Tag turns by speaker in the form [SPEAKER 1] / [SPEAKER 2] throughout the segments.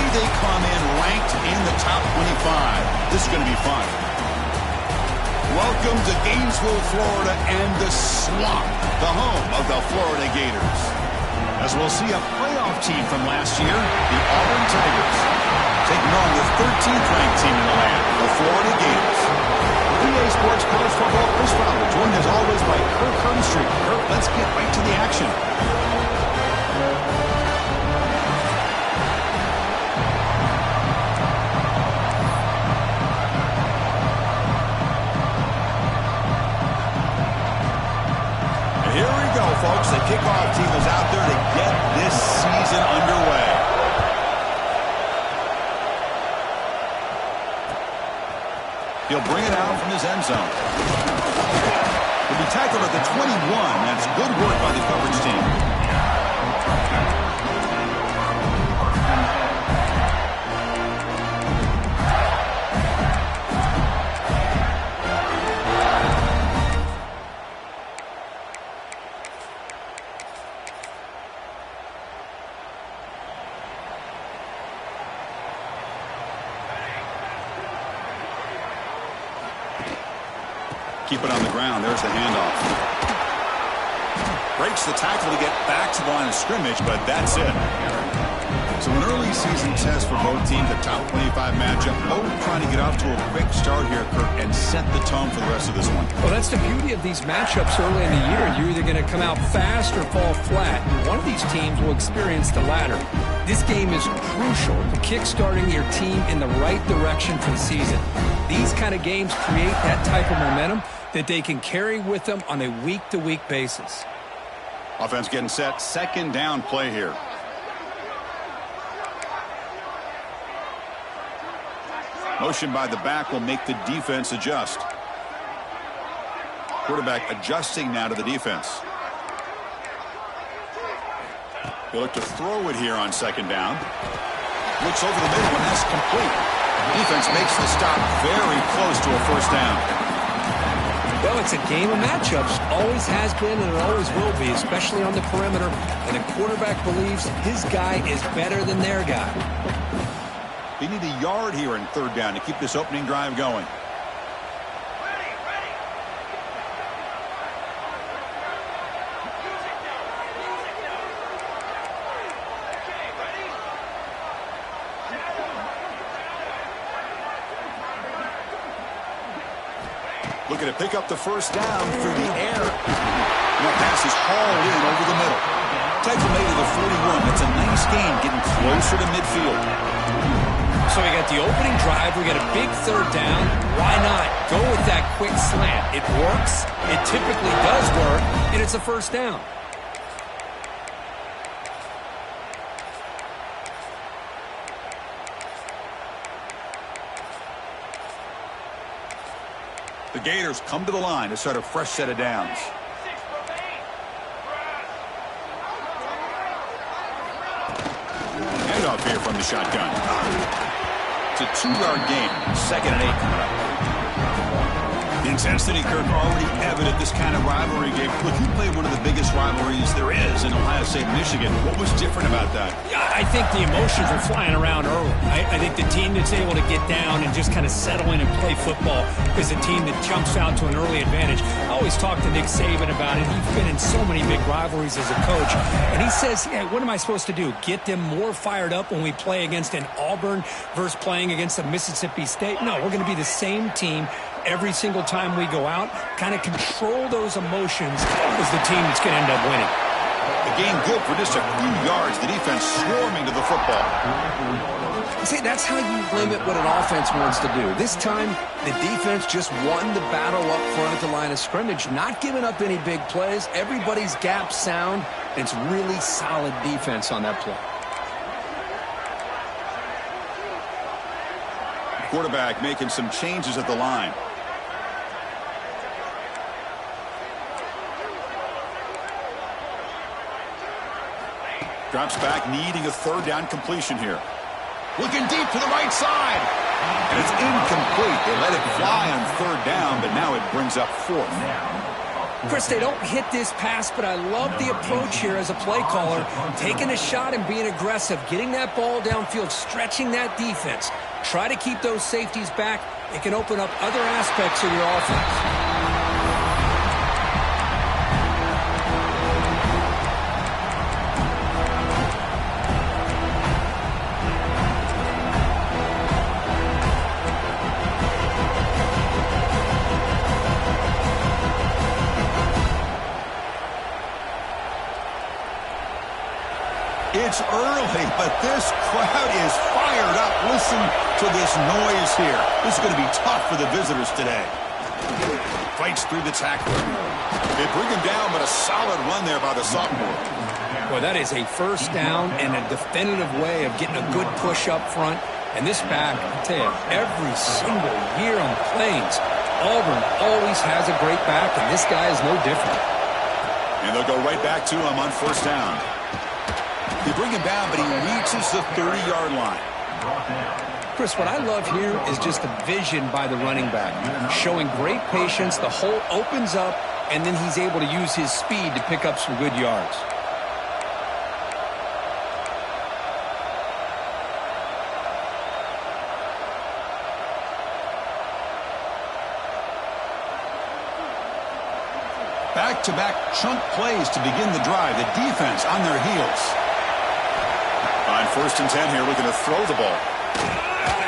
[SPEAKER 1] they come in ranked in the top 25. This is going to be fun. Welcome to Gainesville, Florida, and the Swamp, the home of the Florida Gators. As we'll see a playoff team from last year, the Auburn Tigers, taking on the 13th ranked team in the land, the Florida Gators. EA Sports College Football Chris Fowler, joined as always by Kirk Hermstreet. Kirk, let's get right to the action. Here we go, folks. The kickoff team is out there to get this season underway. He'll bring it out from his end zone. He'll be tackled at the 21. That's good work by the coverage team. Keep it on the ground. There's the handoff. Breaks the tackle to get back to the line of scrimmage, but that's it. So an early season test for both teams, a top 25 matchup. Both trying to get off to a quick start here, Kirk, and set the tone for the rest of this one.
[SPEAKER 2] Well, that's the beauty of these matchups early in the year. You're either going to come out fast or fall flat. And one of these teams will experience the latter. This game is crucial to kick-starting your team in the right direction for the season. These kind of games create that type of momentum that they can carry with them on a week-to-week basis.
[SPEAKER 1] Offense getting set. Second down play here. Motion by the back will make the defense adjust. Quarterback adjusting now to the defense. He'll look to throw it here on second down. Looks over the middle, and that's complete. Defense makes the stop very close to a first down.
[SPEAKER 2] Well, it's a game of matchups. Always has been and it always will be, especially on the perimeter. And a quarterback believes his guy is better than their guy.
[SPEAKER 1] They need a yard here in third down to keep this opening drive going. Looking to pick up the first down through the air. And that pass is hauled in over the middle. Tackle made to the 41. That's a nice gain, getting closer to midfield.
[SPEAKER 2] So we got the opening drive. We got a big third down. Why not go with that quick slant? It works. It typically does work. And it's a first down.
[SPEAKER 1] The Gators come to the line to start a fresh set of downs. Handoff here from the shotgun. It's a 2-yard gain. 2nd and 8 coming up. The intensity, Kirk, already evident this kind of rivalry game. Look, you played one of the biggest rivalries there is in Ohio State, Michigan. What was different about that?
[SPEAKER 2] Yeah, I think the emotions are flying around early. I think the team that's able to get down and just kind of settle in and play football is a team that jumps out to an early advantage. I always talk to Nick Saban about it. He's been in so many big rivalries as a coach. And he says, yeah, what am I supposed to do? Get them more fired up when we play against an Auburn versus playing against a Mississippi State? No, we're going to be the same team every single time we go out. Kind of control those emotions as the team that's going to end up winning.
[SPEAKER 1] The game good for just a few yards. The defense swarming to the football.
[SPEAKER 2] See, that's how you limit what an offense wants to do. This time, the defense just won the battle up front at the line of scrimmage, not giving up any big plays. Everybody's gap sound. It's really solid defense on that play.
[SPEAKER 1] Quarterback making some changes at the line. Drops back, needing a third down completion here. Looking deep to the right side. And it's incomplete. They let it fly on third down, but now it brings up fourth.
[SPEAKER 2] Chris, they don't hit this pass, but I love the approach here as a play caller, taking a shot and being aggressive, getting that ball downfield, stretching that defense. Try to keep those safeties back. It can open up other aspects of your offense.
[SPEAKER 1] It's early, but this crowd is fired up. Listen to this noise here. This is going to be tough for the visitors today. Fights through the tackler. They bring him down, but a solid run there by the sophomore.
[SPEAKER 2] Well, that is a first down and a definitive way of getting a good push up front. And this back, I tell you, every single year on the Plains, Auburn always has a great back, and this guy is no different.
[SPEAKER 1] And they'll go right back to him on first down. They bring him down, but he reaches the 30-yard line.
[SPEAKER 2] Chris, what I love here is just the vision by the running back, showing great patience. The hole opens up, and then he's able to use his speed to pick up some good yards.
[SPEAKER 1] Back-to-back chunk plays to begin the drive. The defense on their heels. On first and 10 here, looking to throw the ball.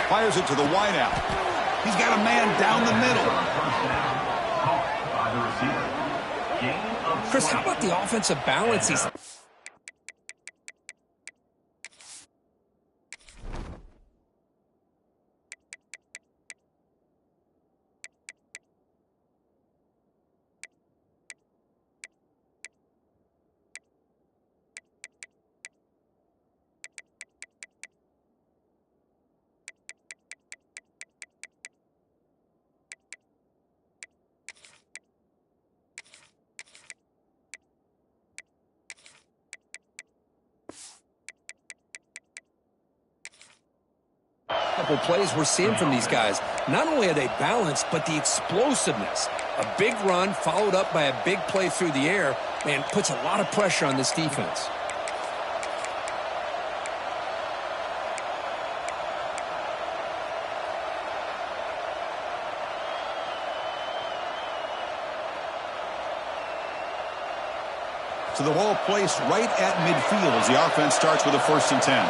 [SPEAKER 1] Fires it to the wideout. He's got a man down the middle.
[SPEAKER 2] Chris, how about the offensive balance? Couple plays we're seeing from these guys. Not only are they balanced, but the explosiveness. A big run followed up by a big play through the air, man, puts a lot of pressure on this defense.
[SPEAKER 1] So the ball placed right at midfield as the offense starts with a first and 10.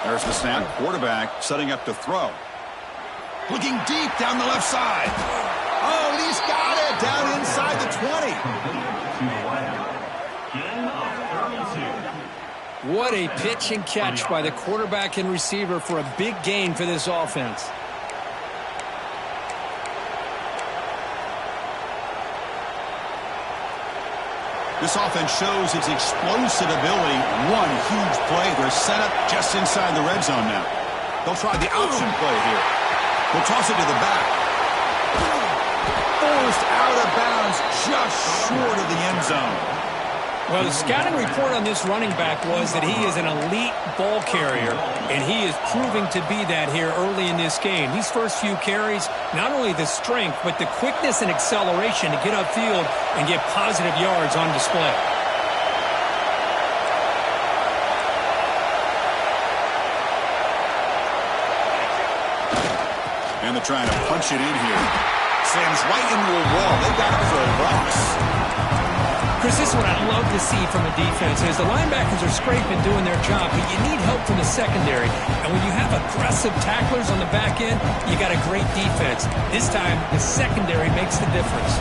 [SPEAKER 1] There's the snap. Quarterback setting up to throw. Looking deep down the left side. Oh, he's got it down inside the 20.
[SPEAKER 2] What a pitch and catch by the quarterback and receiver for a big gain for this offense.
[SPEAKER 1] This offense shows its explosive ability. One huge play. They're set up just inside the red zone now. They'll try the option play here. They'll toss it to the back. Forced out of bounds just short of the end zone.
[SPEAKER 2] Well, the scouting report on this running back was that he is an elite ball carrier, and he is proving to be that here early in this game. These first few carries, not only the strength, but the quickness and acceleration to get upfield and get positive yards on display.
[SPEAKER 1] And they're trying to punch it in here. Sam's right into a wall. They got it for a loss.
[SPEAKER 2] Chris, this is what I love to see from a defense is the linebackers are scraping, doing their job, but you need help from the secondary. And when you have aggressive tacklers on the back end, you got a great defense. This time, the secondary makes the difference.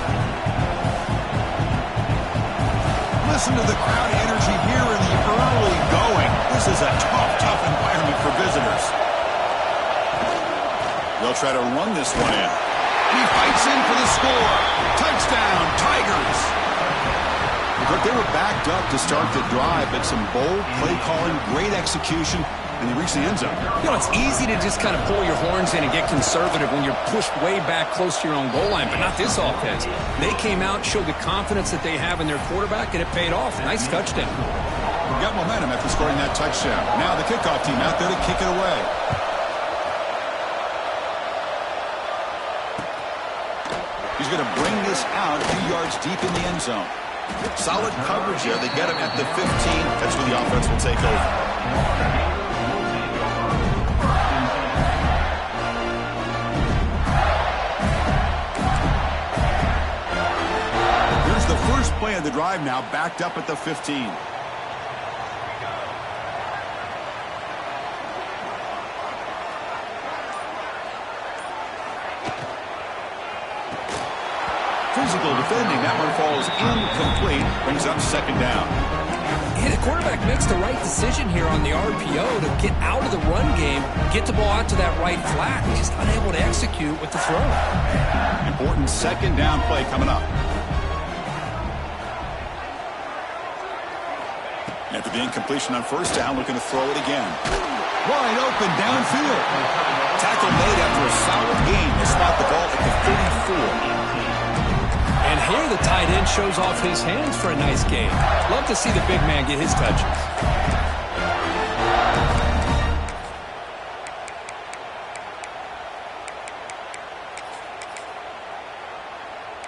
[SPEAKER 1] Listen to the crowd energy here in the early going. This is a tough environment for visitors. They'll try to run this one in. He fights in for the score. Touchdown, Tigers. Look, they were backed up to start the drive, but some bold play calling, great execution, and they reached the end zone.
[SPEAKER 2] You know, it's easy to just kind of pull your horns in and get conservative when you're pushed way back close to your own goal line, but not this offense. They came out, showed the confidence that they have in their quarterback, and it paid off. Nice touchdown.
[SPEAKER 1] Got momentum after scoring that touchdown. Now the kickoff team out there to kick it away. He's going to bring this out a few yards deep in the end zone. Solid coverage there. They get him at the 15. That's where the offense will take over. Here's the first play of the drive now, backed up at the 15. Physical defending. That one falls incomplete. Brings up second down.
[SPEAKER 2] Yeah, the quarterback makes the right decision here on the RPO to get out of the run game, get the ball out to that right flat. He's just unable to execute with the throw.
[SPEAKER 1] Important second down play coming up. After the incompletion on first down, looking to throw it again. Wide open downfield. Tackle made after a solid gain. They spot the ball at the 34.
[SPEAKER 2] And here the tight end shows off his hands for a nice gain. Love to see the big man get his touches.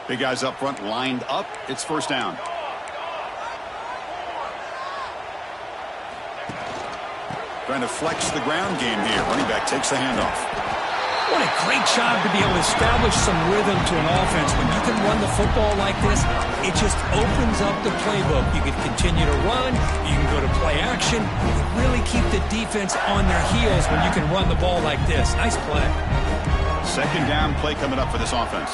[SPEAKER 1] Big guys up front lined up. It's first down. Trying to flex the ground game here. Running back takes the handoff.
[SPEAKER 2] What a great job to be able to establish some rhythm to an offense. When you can run the football like this, it just opens up the playbook. You can continue to run. You can go to play action. You can really keep the defense on their heels when you can run the ball like this. Nice play.
[SPEAKER 1] Second down play coming up for this offense.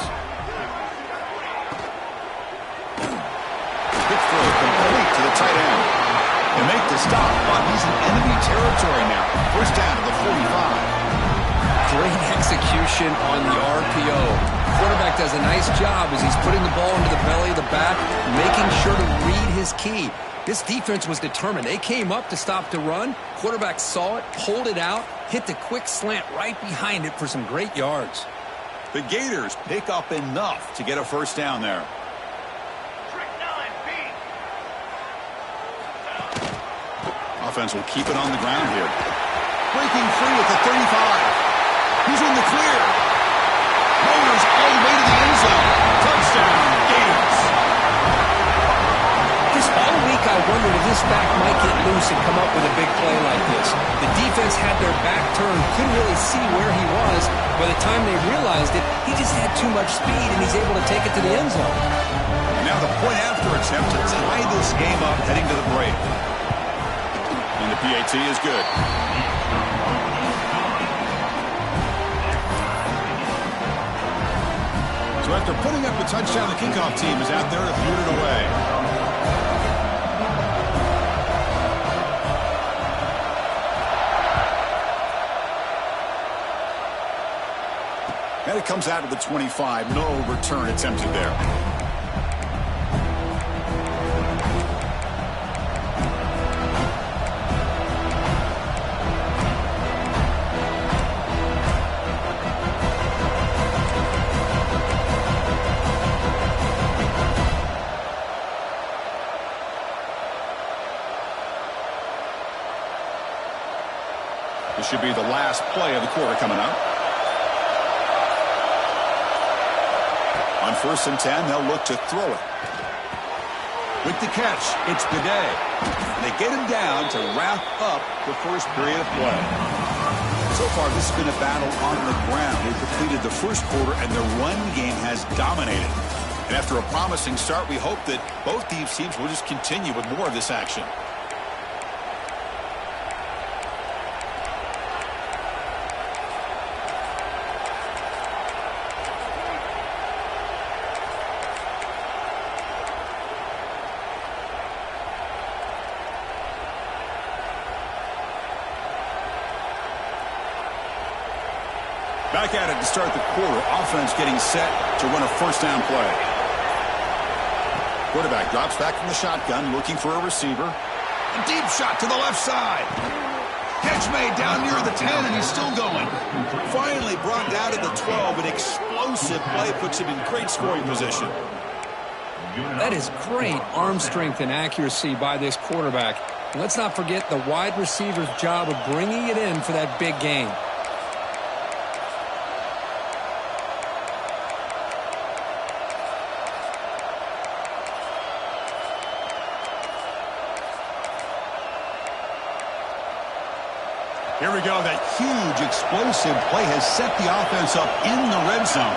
[SPEAKER 1] Quick throw complete to the tight end. They make the stop, but he's in enemy territory now. First down to the 45.
[SPEAKER 2] Great execution on the RPO. Quarterback does a nice job as he's putting the ball into the belly of the back, making sure to read his key. This defense was determined. They came up to stop the run. Quarterback saw it, pulled it out, hit the quick slant right behind it for some great yards.
[SPEAKER 1] The Gators pick up enough to get a first down there. Offense will keep it on the ground here. Breaking free at the 35. He's in the clear. Motors all the way to the end zone. Touchdown, Gators.
[SPEAKER 2] Just all week I wondered if this back might get loose and come up with a big play like this. The defense had their back turned, couldn't really see where he was. By the time they realized it, he just had too much speed, and he's able to take it to the end zone.
[SPEAKER 1] And now the point after attempt to tie this game up heading to the break. And the PAT is good. So after putting up a touchdown, the kickoff team is out there to boot it away. And it comes out of the 25. No return attempted there. This should be the last play of the quarter coming up. On 1st and 10, they'll look to throw it. With the catch, it's Bidet. And they get him down to wrap up the first period of play. So far, this has been a battle on the ground. They've completed the first quarter, and the run game has dominated. And after a promising start, we hope that both these teams will just continue with more of this action. Back at it to start the quarter. Offense getting set to run a first down play. Quarterback drops back from the shotgun, looking for a receiver. A deep shot to the left side. Catch made down near the 10, and he's still going. Finally brought down to the 12. An explosive play puts him in great scoring position.
[SPEAKER 2] That is great arm strength and accuracy by this quarterback. And let's not forget the wide receiver's job of bringing it in for that big gain.
[SPEAKER 1] Here we go. That huge explosive play has set the offense up in the red zone.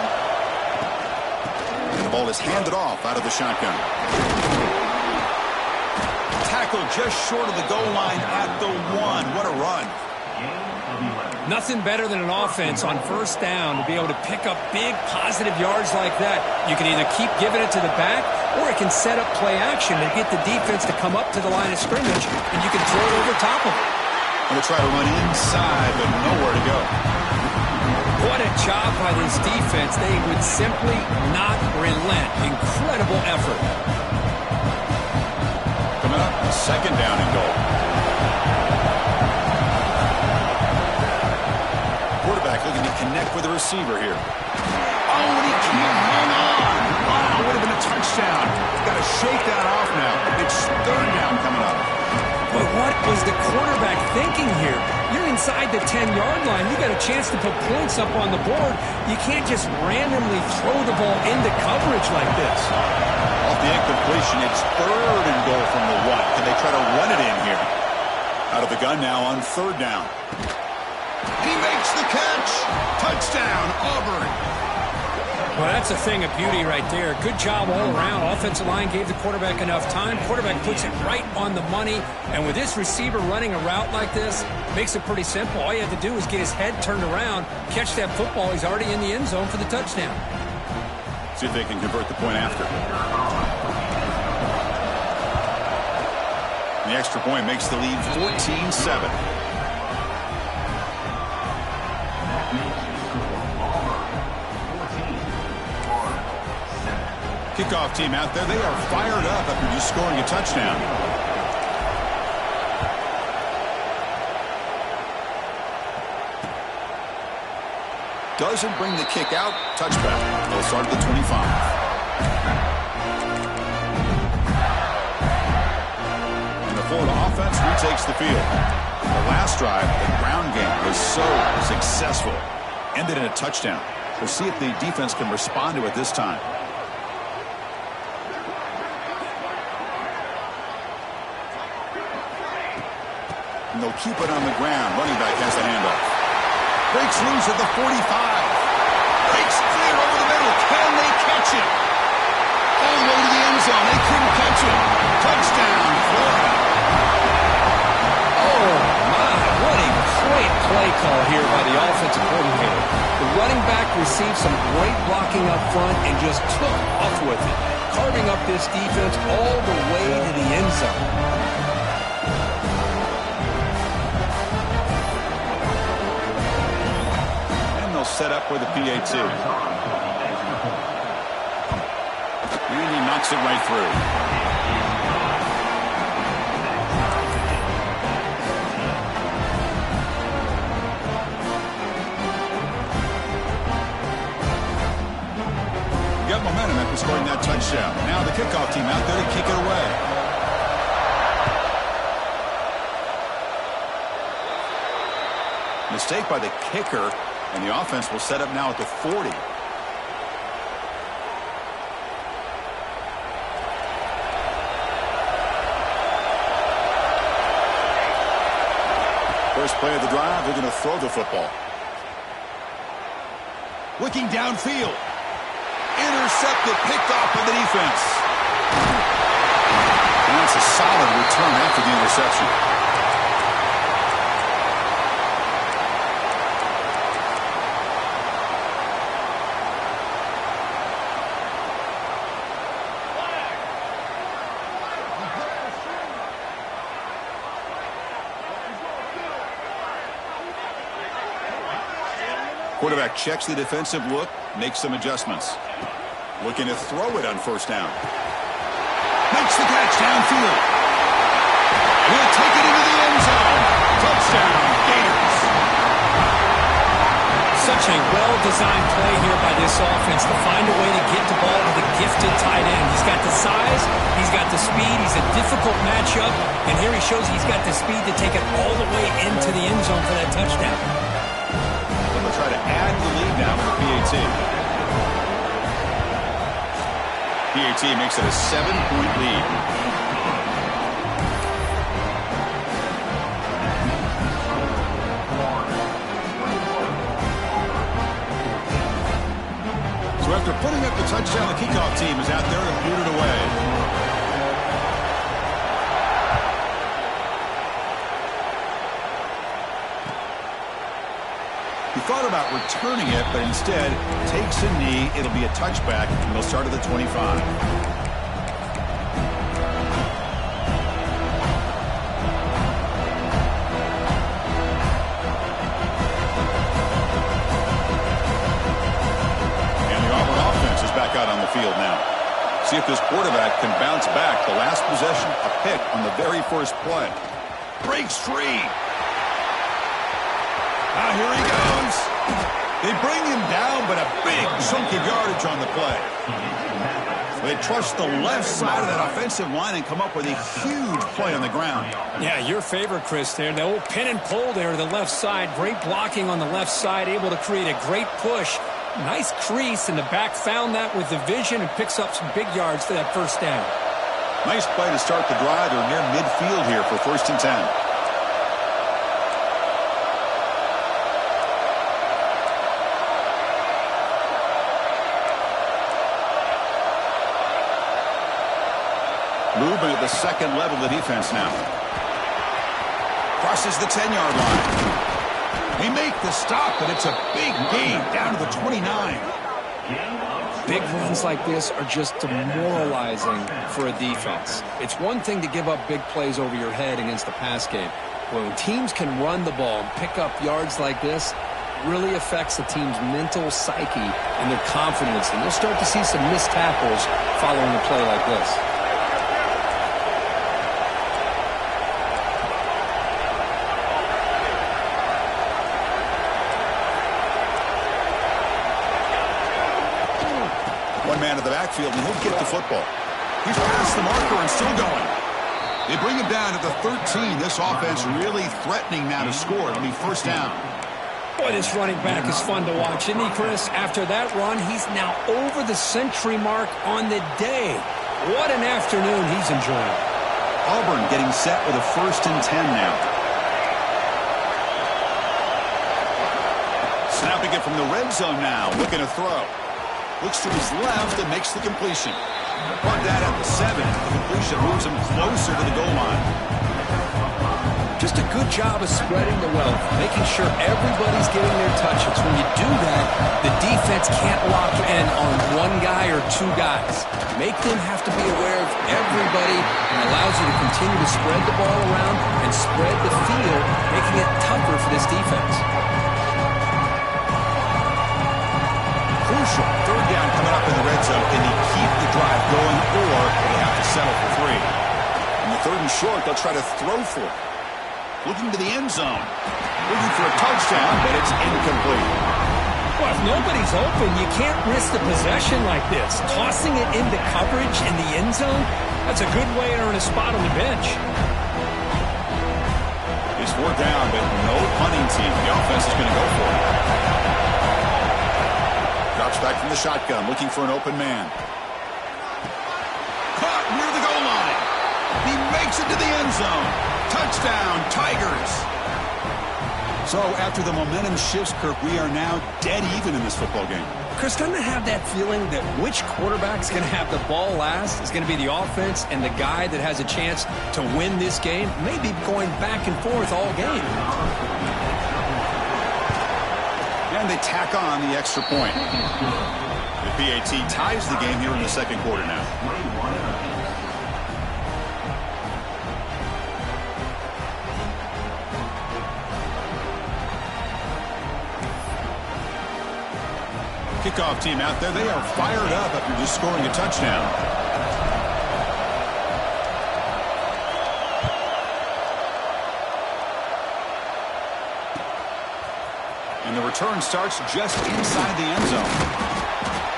[SPEAKER 1] And the ball is handed off out of the shotgun. Tackled just short of the goal line at the 1. What a run.
[SPEAKER 2] Nothing better than an offense on first down to be able to pick up big positive yards like that. You can either keep giving it to the back, or it can set up play action and get the defense to come up to the line of scrimmage, and you can throw it over top of it.
[SPEAKER 1] Going to try to run inside, but nowhere to go.
[SPEAKER 2] What a job by this defense. They would simply not relent. Incredible effort.
[SPEAKER 1] Coming up, second down and goal. Quarterback looking to connect with the receiver here. Oh, and he can't hang on. Wow, would have been a touchdown. Got to shake that off now. It's third down coming up.
[SPEAKER 2] But what was the quarterback thinking here? You're inside the 10-yard line. You got a chance to put points up on the board. You can't just randomly throw the ball into coverage like this.
[SPEAKER 1] Off the incompletion, it's third and goal from the 1. Can they try to run it in here? Out of the gun now on third down. He makes the catch. Touchdown, Auburn.
[SPEAKER 2] Well, that's a thing of beauty right there. Good job all around. Offensive line gave the quarterback enough time. Quarterback puts it right on the money. And with this receiver running a route like this, makes it pretty simple. All you have to do is get his head turned around, catch that football. He's already in the end zone for the touchdown.
[SPEAKER 1] See if they can convert the point after. The extra point makes the lead 14-7. Kickoff team out there. They are fired up after just scoring a touchdown. Doesn't bring the kick out. Touchback. They'll start at the 25. And the Florida offense retakes the field. The last drive, the ground game was so successful. Ended in a touchdown. We'll see if the defense can respond to it this time. And they'll keep it on the ground. Running back has the handoff. Breaks loose at the 45. Breaks clear over the middle. Can they catch it? All the way to the end zone. They couldn't catch it. Touchdown, Florida.
[SPEAKER 2] Oh, my. What a great play call here by the offensive coordinator. The running back received some great blocking up front and just took off with it, carving up this defense all the way to the end zone.
[SPEAKER 1] Set up with the PAT. And he knocks it right through. Got momentum after scoring that touchdown. Now the kickoff team out there to kick it away. Mistake by the kicker. And the offense will set up now at the 40. First play of the drive, they're going to throw the football. Looking downfield. Intercepted, picked off by the defense. And that's a solid return after the interception. Quarterback checks the defensive look, makes some adjustments. Looking to throw it on first down. Makes the catch downfield. Will take it into the end zone. Touchdown, Gators.
[SPEAKER 2] Such a well-designed play here by this offense to find a way to get the ball to the gifted tight end. He's got the size, he's got the speed, he's a difficult matchup, and here he shows he's got the speed to take it all the way into the end zone for that touchdown.
[SPEAKER 1] Try to add the lead now with the PAT. PAT makes it a 7-point lead. So after putting up the touchdown, the kickoff team is out there to boot it away. He thought about returning it, but instead takes a knee. It'll be a touchback, and they'll start at the 25. Out on the field now. See if this quarterback can bounce back. The last possession, a pick on the very first play. Breaks free. Here he goes. They bring him down, but a big chunk of yardage on the play. They trust the left side of that offensive line and come up with a huge play on the ground.
[SPEAKER 2] Yeah, your favorite, Chris, there. The old pin and pull there to the left side. Great blocking on the left side, able to create a great push. Nice crease, and the back found that with the vision and picks up some big yards for that first down.
[SPEAKER 1] Nice play to start the drive. They're near midfield here for 1st and 10. Movement at the second level of the defense now. Crosses the 10-yard line. They make the stop, but it's a big gain down to the 29.
[SPEAKER 2] Big runs like this are just demoralizing for a defense. It's one thing to give up big plays over your head against the pass game. When teams can run the ball and pick up yards like this, it really affects the team's mental psyche and their confidence. And you'll start to see some missed tackles following a play like this.
[SPEAKER 1] Man of the backfield, and he'll get the football. He's past the marker and still going. They bring him down to the 13. This offense really threatening now to score. It'll be 1st down.
[SPEAKER 2] Boy, this running back is fun to watch, isn't he, Chris? After that run, he's now over the century mark on the day. What an afternoon he's enjoying.
[SPEAKER 1] Auburn getting set with a 1st and 10 now. Snapping it from the red zone now, looking to throw. Looks to his left and makes the completion. Caught that at the 7. The completion moves him closer to the goal line.
[SPEAKER 2] Just a good job of spreading the wealth, making sure everybody's getting their touches. When you do that, the defense can't lock in on one guy or two guys. Make them have to be aware of everybody, and allows you to continue to spread the ball around and spread the field, making it tougher for this defense.
[SPEAKER 1] Crucial. 3rd down coming up in the red zone. Can they keep the drive going, or they have to settle for 3? In the 3rd and short, they'll try to throw for it. Looking to the end zone. Looking for a touchdown, but it's incomplete.
[SPEAKER 2] Well, if nobody's open, you can't risk the possession like this. Tossing it into coverage in the end zone, that's a good way to earn a spot on the bench.
[SPEAKER 1] It's 4th down, but no punting team. The offense is going to go for it. Drops back from the shotgun, looking for an open man. Caught near the goal line. He makes it to the end zone. Touchdown, Tigers. So after the momentum shifts, Kirk, we are now dead even in this football game.
[SPEAKER 2] Chris, doesn't it have that feeling that which quarterback's going to have the ball last is going to be the offense, and the guy that has a chance to win this game may be going back and forth all game?
[SPEAKER 1] And they tack on the extra point. The PAT ties the game here in the 2nd quarter now. Kickoff team out there. They are fired up after just scoring a touchdown. And the return starts just inside the end zone.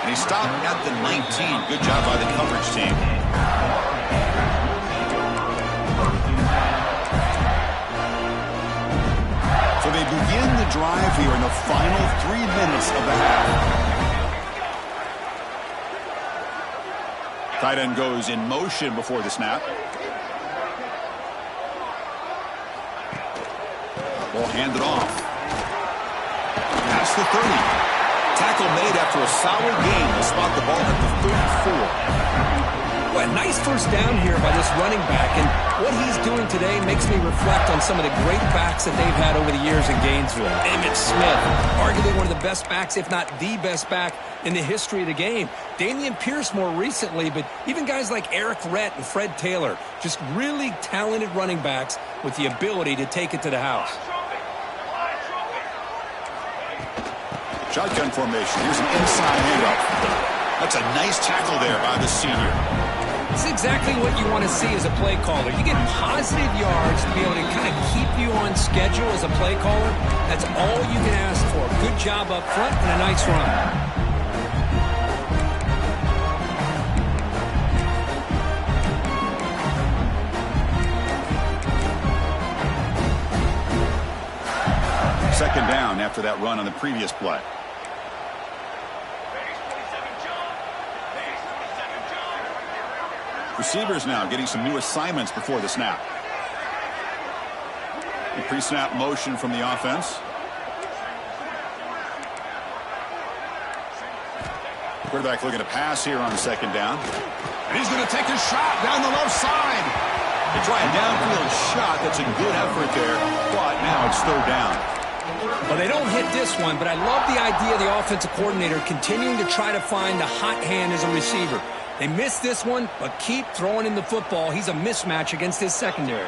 [SPEAKER 1] And he stopped at the 19. Good job by the coverage team. So they begin the drive here in the final 3 minutes of the half. Tight end goes in motion before the snap. Ball handed off. Past the 30. Tackle made after a solid gain. They'll spot the ball at the 34.
[SPEAKER 2] Well, nice first down here by this running back, and what he's doing today makes me reflect on some of the great backs that they've had over the years in Gainesville. Emmitt Smith, arguably one of the best backs, if not the best back in the history of the game. Dameon Pierce more recently, but even guys like Eric Rhett and Fred Taylor, just really talented running backs with the ability to take it to the house.
[SPEAKER 1] Shotgun formation. Here's an inside handoff. That's a nice tackle there by the senior.
[SPEAKER 2] It's exactly what you want to see as a play caller. You get positive yards to be able to kind of keep you on schedule as a play caller. That's all you can ask for. Good job up front and a nice run.
[SPEAKER 1] Second down after that run on the previous play. Receivers now getting some new assignments before the snap. The pre-snap motion from the offense. Quarterback looking to pass here on second down. And he's going to take a shot down the left side. They try a downfield shot. That's a good effort there, but now it's third down.
[SPEAKER 2] Well, they don't hit this one, but I love the idea of the offensive coordinator continuing to try to find the hot hand as a receiver. They missed this one, but keep throwing in the football. He's a mismatch against his secondary.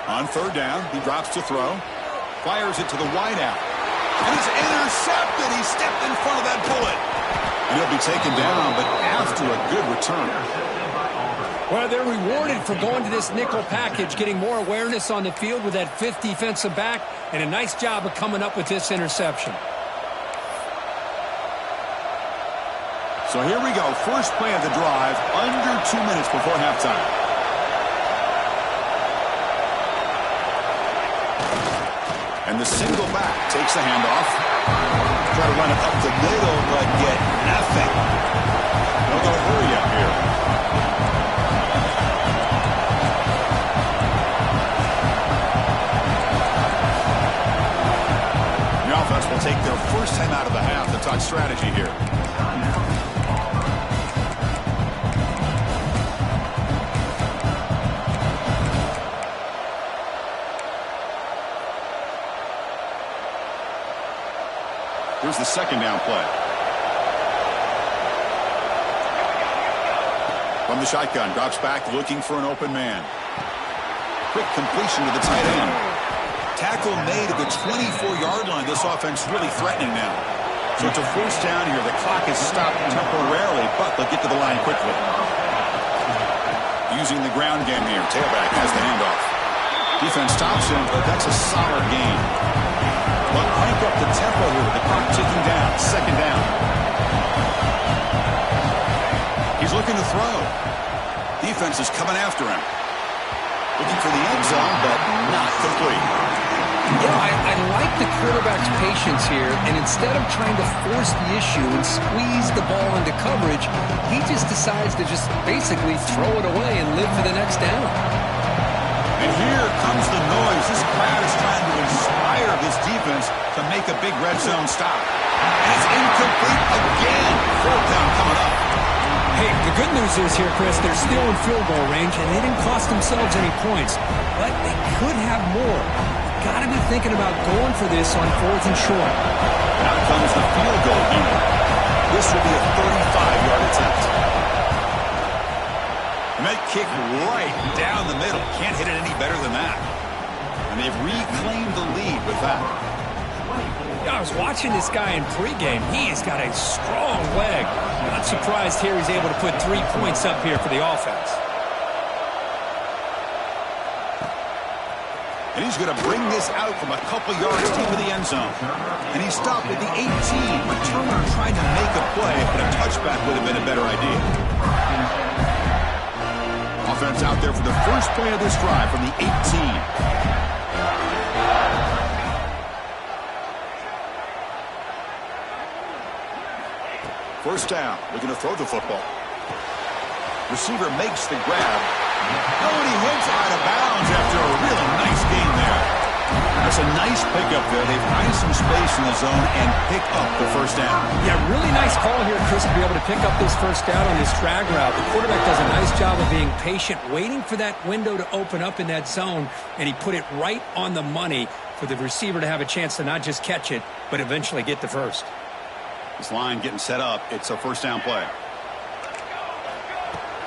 [SPEAKER 1] On third down, he drops to throw. Fires it to the wideout. And it's intercepted. He stepped in front of that bullet. And he'll be taken down, but after a good return.
[SPEAKER 2] Well, they're rewarded for going to this nickel package, getting more awareness on the field with that fifth defensive back, and a nice job of coming up with this interception.
[SPEAKER 1] So here we go. First play of the drive, under 2 minutes before halftime. And the single back takes the handoff. Try to run it up the middle, but get nothing. They'll go hurry up here. The offense will take their first time out of the half to talk strategy here. Here's the second down play. From the shotgun, drops back looking for an open man. Quick completion to the tight end. Tackle made at the 24-yard line. This offense really threatening now. So it's a first down here. The clock is stopped temporarily, but they'll get to the line quickly. Using the ground game here. Tailback has the handoff. Defense stops him, but that's a solid gain. But crank up the tempo here with the clock ticking down. Second down. He's looking to throw. Defense is coming after him. Looking for the end zone, but not complete.
[SPEAKER 2] You know, I like the quarterback's patience here, and instead of trying to force the issue and squeeze the ball into coverage, he just decides to just basically throw it away and live for the next down.
[SPEAKER 1] And here comes the noise. This crowd is trying to inspire this defense to make a big red zone stop. And it's incomplete again. Fourth down coming up.
[SPEAKER 2] Hey, the good news is here, Chris, they're still in field goal range, and they didn't cost themselves any points. But they could have more. Got to be thinking about going for this on fourth and short.
[SPEAKER 1] Out comes the field goal unit. This will be a 35-yard attempt. And that kick right down the middle. Can't hit it any better than that. And they've reclaimed the lead with that.
[SPEAKER 2] Yeah, I was watching this guy in pregame. He's got a strong leg. Not surprised here he's able to put 3 points up here for the offense.
[SPEAKER 1] And he's going to bring this out from a couple yards deep in the end zone. And he stopped at the 18. Returner trying to make a play, but a touchback would have been a better idea. Offense out there for the first play of this drive from the 18. First down, looking to throw the football. Receiver makes the grab. Oh, and he hits out of bounds after a really nice game there. That's a nice pickup there. They find some space in the zone and pick up the first down.
[SPEAKER 2] Yeah, really nice call here, Chris, to be able to pick up this first down on this drag route. The quarterback does a nice job of being patient, waiting for that window to open up in that zone, and he put it right on the money for the receiver to have a chance to not just catch it, but eventually get the first.
[SPEAKER 1] This line getting set up. It's a first down play.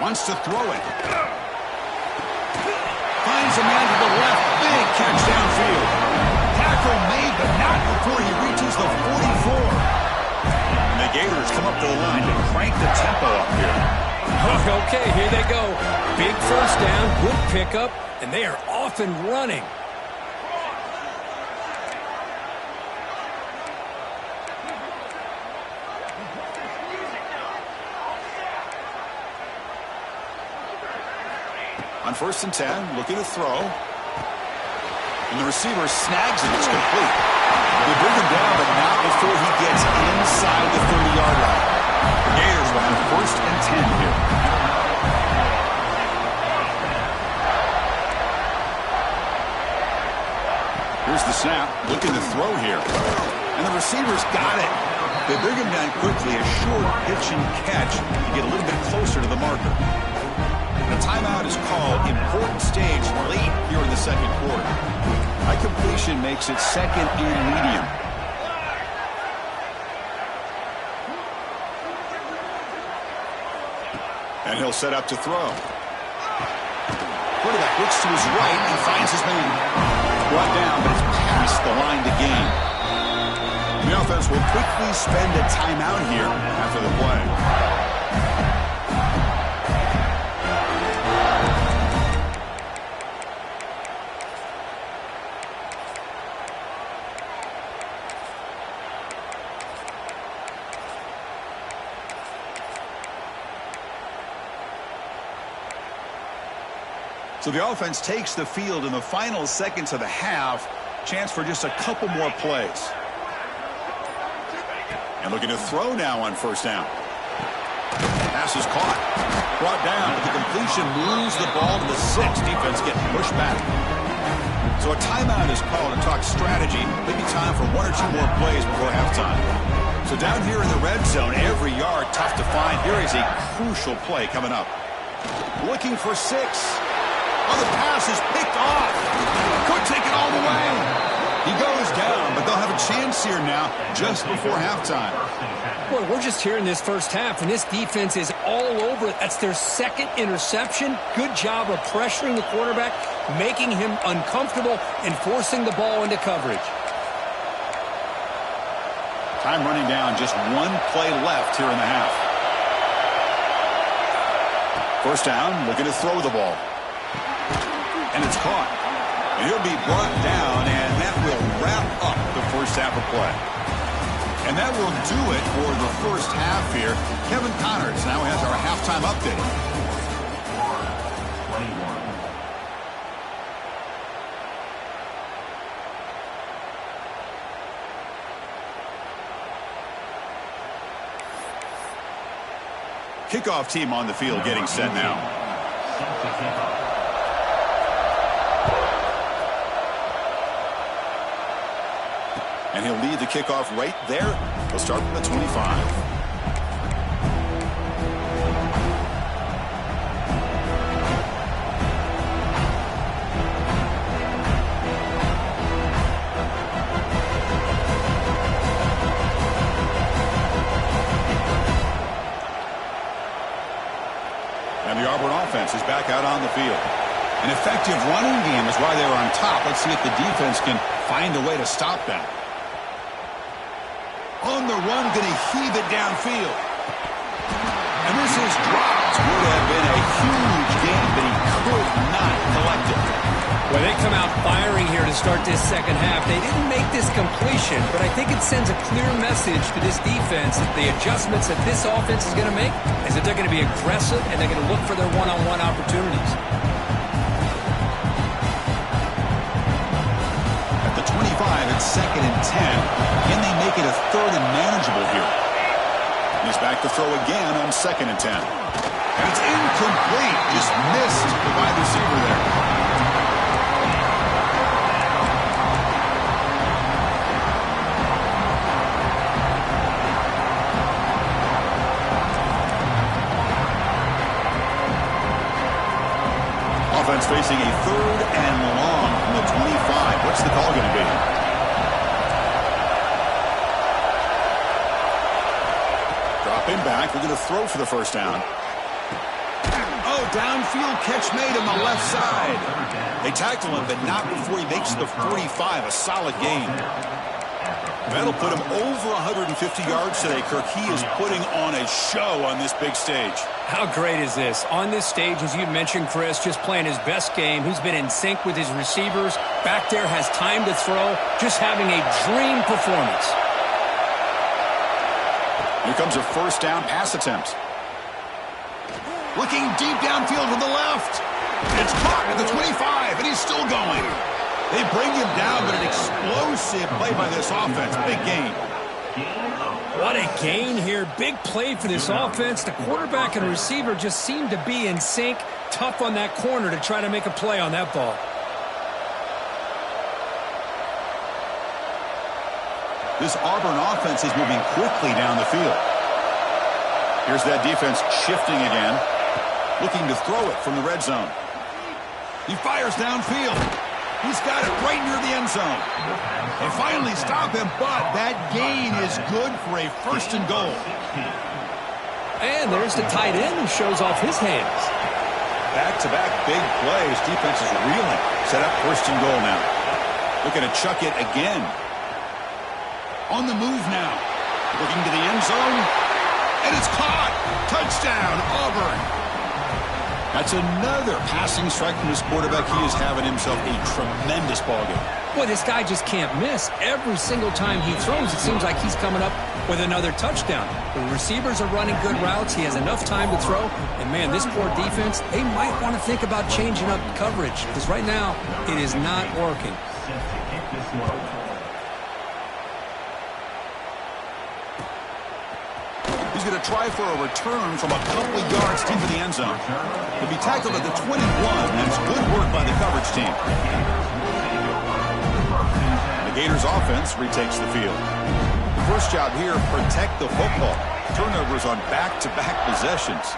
[SPEAKER 1] Wants to throw it. Finds a man to the left. Big catch downfield. Tackle made, but not before he reaches the 44. And the Gators come up to the line to crank the tempo up here.
[SPEAKER 2] Okay, here they go. Big first down, good pickup, and they are off and running.
[SPEAKER 1] On 1st and 10, looking to throw. And the receiver snags it. It's complete. They bring him down, but not before he gets inside the 30-yard line. The Gators will have 1st and 10 here. Here's the snap. Looking to throw here. And the receiver's got it. They bring him down quickly. A short pitch and catch to get a little bit closer to the marker. The timeout is called. Important stage late here in the second quarter. High completion makes it second and medium. And he'll set up to throw. Quarterback looks to his right and finds his man. Brought down, but it's past the line to gain. The offense will quickly spend a timeout here after the play. So the offense takes the field in the final seconds of the half. Chance for just a couple more plays. And looking to throw now on 1st down. Pass is caught. Brought down, but the completion moves the ball to the 6. Defense getting pushed back. So a timeout is called to talk strategy. Maybe time for 1 or 2 more plays before halftime. So down here in the red zone, every yard tough to find. Here is a crucial play coming up. Looking for 6. Oh, the pass is picked off. Could take it all the way. He goes down, but they'll have a chance here now just before halftime.
[SPEAKER 2] Boy, we're just here in this first half, and this defense is all over it. That's their second interception. Good job of pressuring the quarterback, making him uncomfortable, and forcing the ball into coverage.
[SPEAKER 1] Time running down, just 1 play left here in the half. 1st down, looking to throw the ball. And it's caught. And he'll be brought down, and that will wrap up the first half of play. And that will do it for the first half here. Kevin Connors now has our halftime update. Kickoff team on the field getting set now. And he'll lead the kickoff right there. He'll start from the 25. And the Auburn offense is back out on the field. An effective running game is why they were on top. Let's see if the defense can find a way to stop that. On the run, going to heave it downfield. And this is dropped. Would have been a huge gain, but he could not collect it.
[SPEAKER 2] Well, they come out firing here to start this second half. They didn't make this completion, but I think it sends a clear message to this defense that the adjustments that this offense is going to make is that they're going to be aggressive and they're going to look for their one-on-one opportunities.
[SPEAKER 1] At the 25, it's 2nd and 10. Can they make it a 3rd and manageable here? He's back to throw again on 2nd and 10. And it's incomplete. Just missed the wide receiver there. Offense facing a 3rd and long from the 25. What's the call going to be? Dropping back. We're going to throw for the first down. Oh, downfield catch made on the left side. They tackle him, but not before he makes the 45. A solid gain. That'll put him over 150 yards today, Kirk. He is putting on a show on this big stage.
[SPEAKER 2] How great is this? On this stage, as you mentioned, Chris, just playing his best game. He's been in sync with his receivers. Back there, has time to throw. Just having a dream performance.
[SPEAKER 1] Here comes a first down pass attempt. Looking deep downfield to the left. It's caught at the 25, and he's still going. They bring him down, but an explosive play by this offense. Big gain.
[SPEAKER 2] What a gain here. Big play for this offense. The quarterback and receiver just seem to be in sync. Tough on that corner to try to make a play on that ball.
[SPEAKER 1] This Auburn offense is moving quickly down the field. Here's that defense shifting again. Looking to throw it from the red zone. He fires downfield. He's got it right near the end zone. They finally stop him, but that gain is good for a 1st and goal.
[SPEAKER 2] And there's the tight end who shows off his hands.
[SPEAKER 1] Back-to-back big plays. Defense is reeling. Set up 1st and goal now. Looking to chuck it again. On the move now. Looking to the end zone. And it's caught. Touchdown, Auburn. That's another passing strike from his quarterback. He is having himself a tremendous ballgame.
[SPEAKER 2] Boy, this guy just can't miss. Every single time he throws, it seems like he's coming up with another touchdown. The receivers are running good routes. He has enough time to throw. And, man, this poor defense, they might want to think about changing up coverage because right now it is not working.
[SPEAKER 1] He's going to try for a return from a couple of yards deep in the end zone. He'll be tackled at the 21, and it's good work by the coverage team. The Gators offense retakes the field. The first job here, protect the football. Turnovers on back-to-back possessions.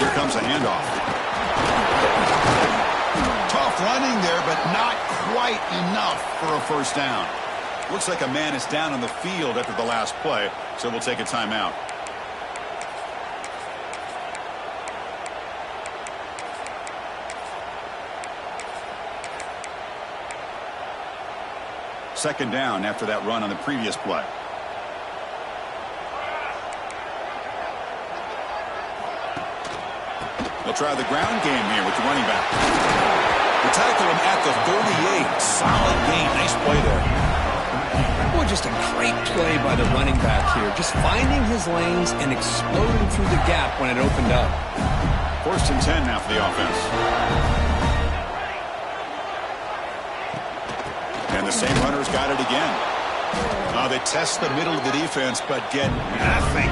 [SPEAKER 1] Here comes a handoff. Tough running there, but not quite enough for a first down. Looks like a man is down on the field after the last play, so we'll take a timeout. Second down after that run on the previous play. They'll try the ground game here with the running back. They tackle him at the 38. Solid gain. Nice play there.
[SPEAKER 2] Boy, just a great play by the running back here. Just finding his lanes and exploding through the gap when it opened up.
[SPEAKER 1] 1st and 10 now for the offense. And the same runner's got it again. They test the middle of the defense, but get nothing.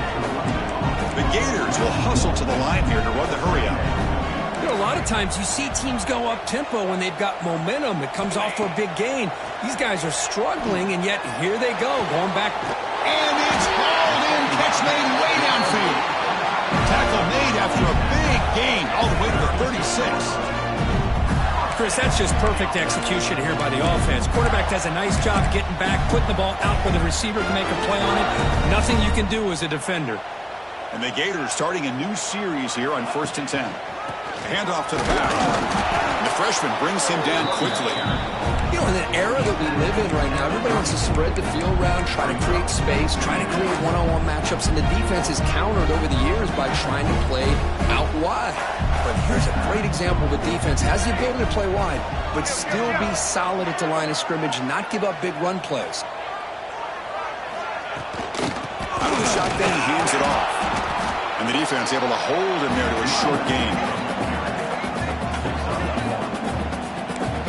[SPEAKER 1] The Gators will hustle to the line here to run the hurry out.
[SPEAKER 2] You know, a lot of times you see teams go up-tempo when they've got momentum. It comes off for a big gain. These guys are struggling, and yet here they go, going back.
[SPEAKER 1] And it's hauled in. Catch made way downfield. Tackle made after a big gain all the way to the 36.
[SPEAKER 2] Chris, that's just perfect execution here by the offense. Quarterback does a nice job getting back, putting the ball out where the receiver can make a play on it. Nothing you can do as a defender.
[SPEAKER 1] And the Gators starting a new series here on 1st and 10. Handoff to the back. And the freshman brings him down quickly.
[SPEAKER 3] You know, in an era that we live in right now, everybody wants to spread the field around, try to create space, try to create one-on-one matchups, and the defense is countered over the years by trying to play out wide. But here's a great example of a defense has the ability to play wide, but still be solid at the line of scrimmage and not give up big run plays.
[SPEAKER 1] Out of the shotgun, he hands it off. And the defense able to hold him there to a short gain.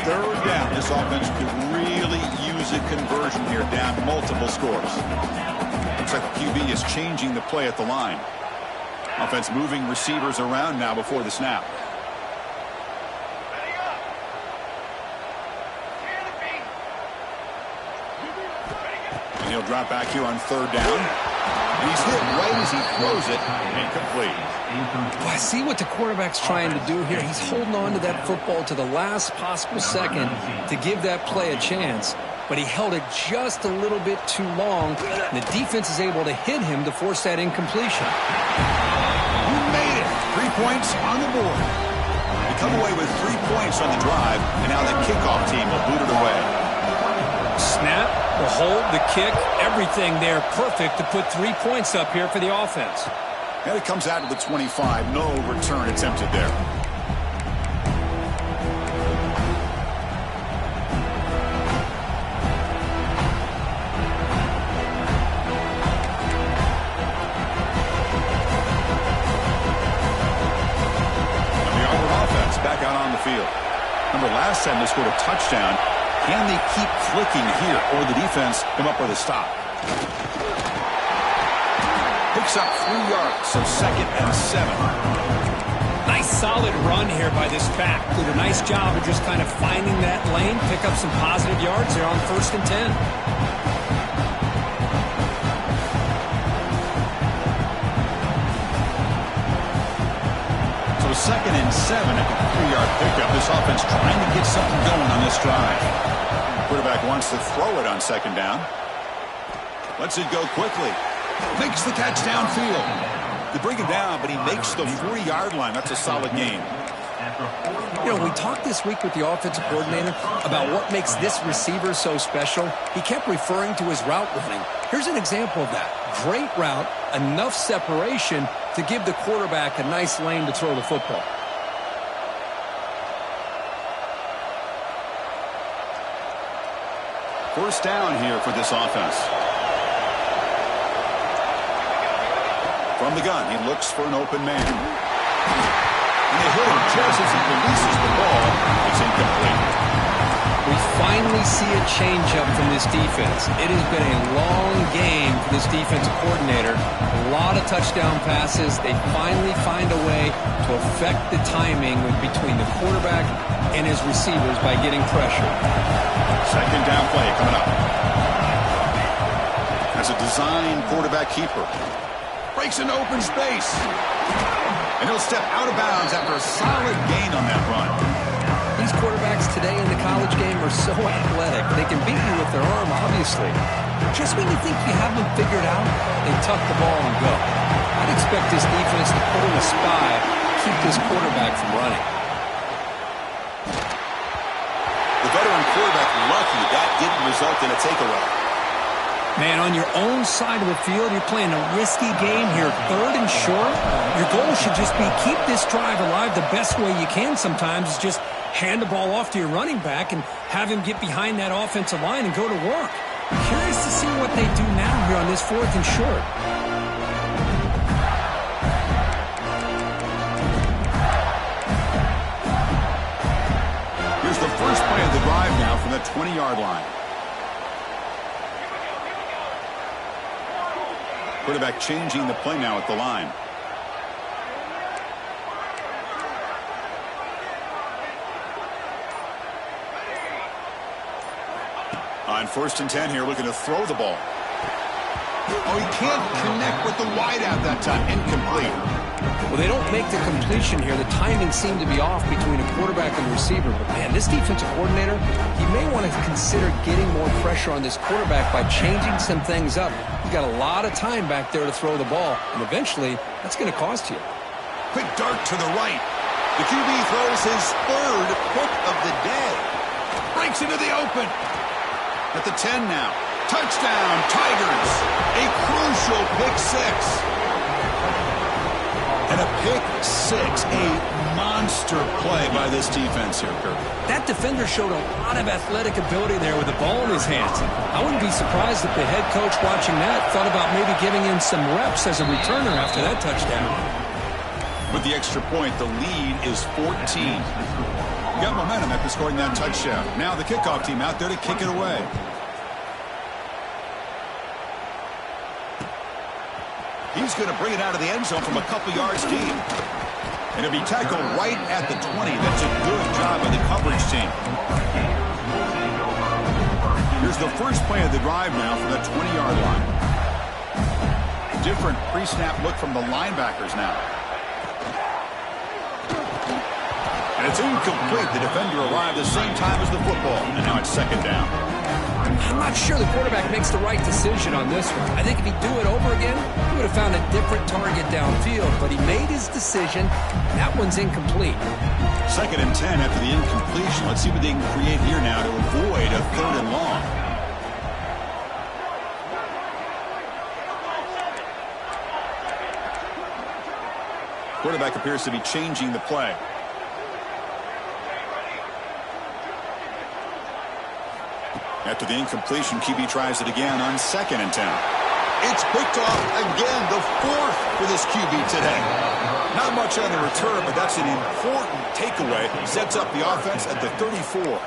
[SPEAKER 1] 3rd down. This offense could really use a conversion here, down multiple scores. Looks like the QB is changing the play at the line. Offense moving receivers around now before the snap. And he'll drop back here on 3rd down. And he's hit right as he throws it. Incomplete.
[SPEAKER 3] Well, I see what the quarterback's trying to do here. He's holding on to that football to the last possible second to give that play a chance. But he held it just a little bit too long, and the defense is able to hit him to force that incompletion.
[SPEAKER 1] You made it. 3 points on the board. You come away with 3 points on the drive, and now the kickoff team will boot it away.
[SPEAKER 2] Snap, the hold, the kick, everything there perfect to put 3 points up here for the offense.
[SPEAKER 1] And it comes out to the 25. No return attempted there. Back out on the field. Remember, last time they scored a touchdown. Can they keep clicking here, or the defense come up with a stop? Picks up 3 yards, so 2nd and 7.
[SPEAKER 2] Nice solid run here by this back. Did a nice job of just kind of finding that lane, pick up some positive yards there on 1st and 10.
[SPEAKER 1] So 2nd and 7 at the 3-yard pickup. This offense trying to get something going on this drive. Quarterback wants to throw it on 2nd down. Lets it go quickly. Makes the catch downfield. They bring him down, but he makes the 40-yard line. That's a solid gain.
[SPEAKER 3] You know, we talked this week with the offensive coordinator about what makes this receiver so special. He kept referring to his route running. Here's an example of that. Great route, enough separation to give the quarterback a nice lane to throw the football.
[SPEAKER 1] First down here for this offense. From the gun, he looks for an open man. And they hit him just as he releases the ball. It's incomplete.
[SPEAKER 3] We finally see a change-up from this defense. It has been a long game for this defensive coordinator. A lot of touchdown passes. They finally find a way to affect the timing between the quarterback and his receivers by getting pressure.
[SPEAKER 1] 2nd down play coming up. That's a design quarterback keeper. Breaks into open space. And he'll step out of bounds after a solid gain on that run.
[SPEAKER 3] These quarterbacks today in the college game are so athletic. They can beat you with their arm, obviously. Just when you think you have them figured out, they tuck the ball and go. I'd expect this defense to put in a spy to keep this quarterback from running.
[SPEAKER 1] The veteran quarterback lucky that didn't result in a takeaway.
[SPEAKER 2] Man, on your own side of the field, you're playing a risky game here. 3rd and short. Your goal should just be keep this drive alive the best way you can sometimes is just hand the ball off to your running back and have him get behind that offensive line and go to work. I'm curious to see what they do now here on this 4th and short.
[SPEAKER 1] Here's the first play of the drive now from the 20-yard line. Quarterback changing the play now at the line. On 1st and 10 here, looking to throw the ball. Oh, he can't connect with the wideout that time. Incomplete.
[SPEAKER 3] Well, they don't make the completion here. The timing seemed to be off between a quarterback and a receiver. But, man, this defensive coordinator, he may want to consider getting more pressure on this quarterback by changing some things up. He's got a lot of time back there to throw the ball, and eventually that's going to cost you.
[SPEAKER 1] Quick dart to the right. The QB throws his 3rd hook of the day. Breaks into the open. At the 10 now. Touchdown, Tigers. A crucial pick 6. And a pick 6. A monster play by this defense here, Kirk.
[SPEAKER 2] That defender showed a lot of athletic ability there with the ball in his hands. I wouldn't be surprised if the head coach watching that thought about maybe giving him some reps as a returner after that touchdown.
[SPEAKER 1] With the extra point, the lead is 14. Got momentum after scoring that touchdown. Now the kickoff team out there to kick it away. He's going to bring it out of the end zone from a couple yards deep. And it'll be tackled right at the 20. That's a good job by the coverage team. Here's the first play of the drive now from the 20-yard line. different pre-snap look from the linebackers now. And it's incomplete. The defender arrived the same time as the football. And now it's second down.
[SPEAKER 3] I'm not sure the quarterback makes the right decision on this one. I think if he'd do it over again, he would have found a different target downfield. But he made his decision, and that one's incomplete.
[SPEAKER 1] Second and 10 after the incompletion. Let's see what they can create here now to avoid a third and long. Quarterback appears to be changing the play. After the incompletion, QB tries it again on second and 10. It's picked off again, the fourth for this QB today. Not much on the return, but that's an important takeaway. Sets up the offense at the 34.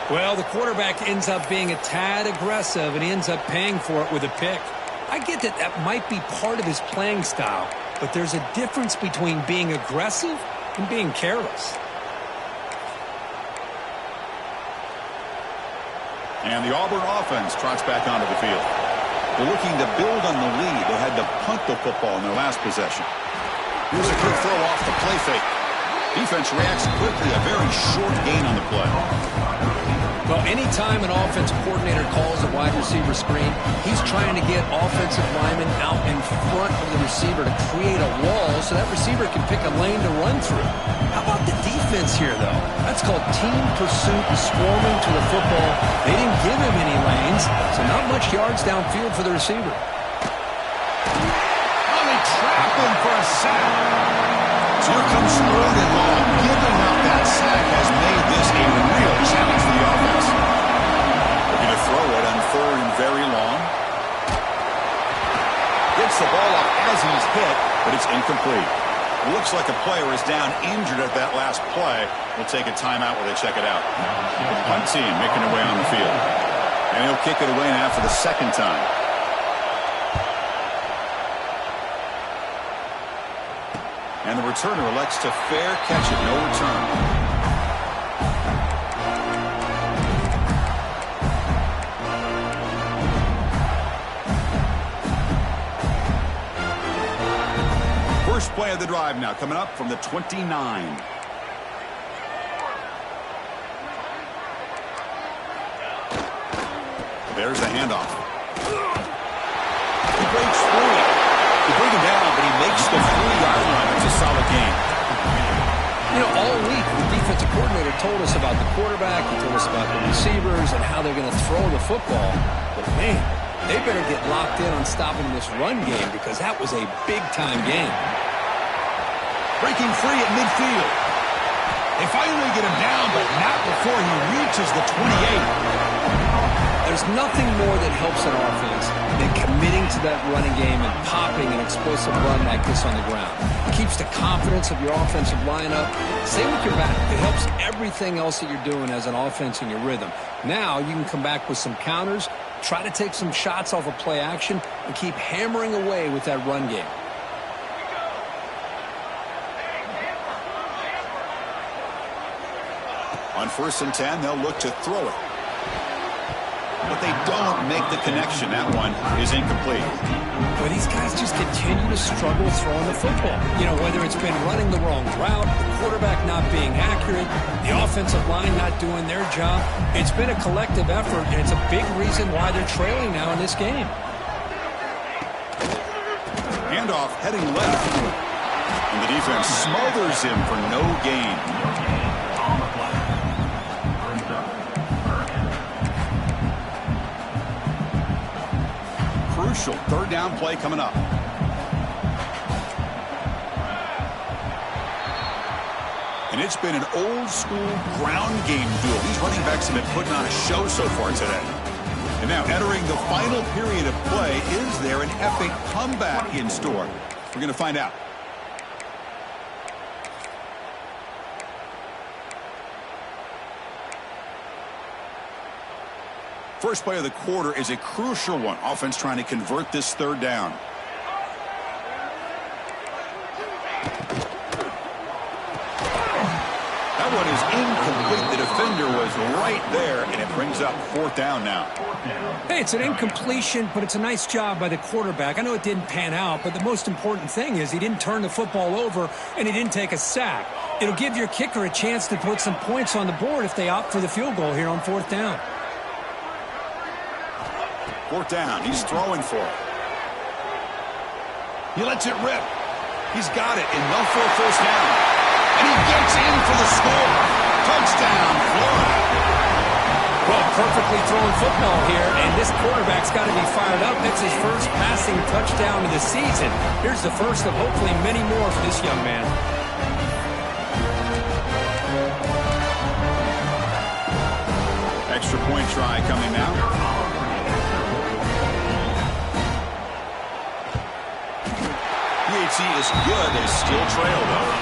[SPEAKER 2] Well, the quarterback ends up being a tad aggressive, and he ends up paying for it with a pick. I get that that might be part of his playing style, but there's a difference between being aggressive and being careless.
[SPEAKER 1] And the Auburn offense trots back onto the field. They're looking to build on the lead. They had to punt the football in their last possession. Here's a quick throw off the play fake. Defense reacts quickly, a very short gain on the play.
[SPEAKER 3] Well, anytime an offensive coordinator calls a wide receiver screen, he's trying to get offensive linemen out in front of the receiver to create a wall so that receiver can pick a lane to run through. How about the defense here, though? That's called team pursuit and swarming to the football. They didn't give him any lanes, so not much yards downfield for the receiver.
[SPEAKER 1] Oh, they trap him for a sack. So here comes third and long. Giving up that sack has made this a real challenge for the offense. They're going to throw it on third and very long. Gets the ball up as he's hit, but it's incomplete. It looks like a player is down injured at that last play. We'll take a timeout while they check it out. The punt team making their way on the field. And he'll kick it away now for the second time. And the returner elects to fair catch it, no return. First play of the drive now, coming up from the 29. There's the handoff. He breaks free. They bring him down, but he makes the 3-yard line. It's a solid game.
[SPEAKER 3] You know, all week, the defensive coordinator told us about the quarterback, he told us about the receivers and how they're going to throw the football. But, man, they better get locked in on stopping this run game because that was a big-time game.
[SPEAKER 1] Breaking free at midfield. They finally get him down, but not before he reaches the 28.
[SPEAKER 3] There's nothing more that helps an offense than committing to that running game and popping an explosive run like this on the ground. It keeps the confidence of your offensive lineup. Same with your back. It helps everything else that you're doing as an offense in your rhythm. Now you can come back with some counters, try to take some shots off of play action, and keep hammering away with that run game.
[SPEAKER 1] On first and 10, they'll look to throw it. But they don't make the connection. That one is incomplete.
[SPEAKER 2] But these guys just continue to struggle throwing the football. You know, whether it's been running the wrong route, the quarterback not being accurate, the offensive line not doing their job. It's been a collective effort, and it's a big reason why they're trailing now in this game.
[SPEAKER 1] Handoff heading left. And the defense smothers him for no gain. Crucial third down play coming up. And it's been an old school ground game duel. These running backs have been putting on a show so far today. And now entering the final period of play, is there an epic comeback in store? We're going to find out. First play of the quarter is a crucial one. Offense trying to convert this third down. That one is incomplete. The defender was right there, and it brings up fourth down now.
[SPEAKER 2] Hey, it's an incompletion, but it's a nice job by the quarterback. I know it didn't pan out, but the most important thing is he didn't turn the football over, and he didn't take a sack. It'll give your kicker a chance to put some points on the board if they opt for the field goal here on fourth down.
[SPEAKER 1] Fourth down. He's throwing for it. He lets it rip. He's got it enough for a first down. And he gets in for the score. Touchdown, Florida.
[SPEAKER 2] Well, perfectly thrown football here, and this quarterback's got to be fired up. That's his first passing touchdown of the season. Here's the first of hopefully many more for this young man.
[SPEAKER 1] Extra point try coming now. PAT is good. They still trail, though.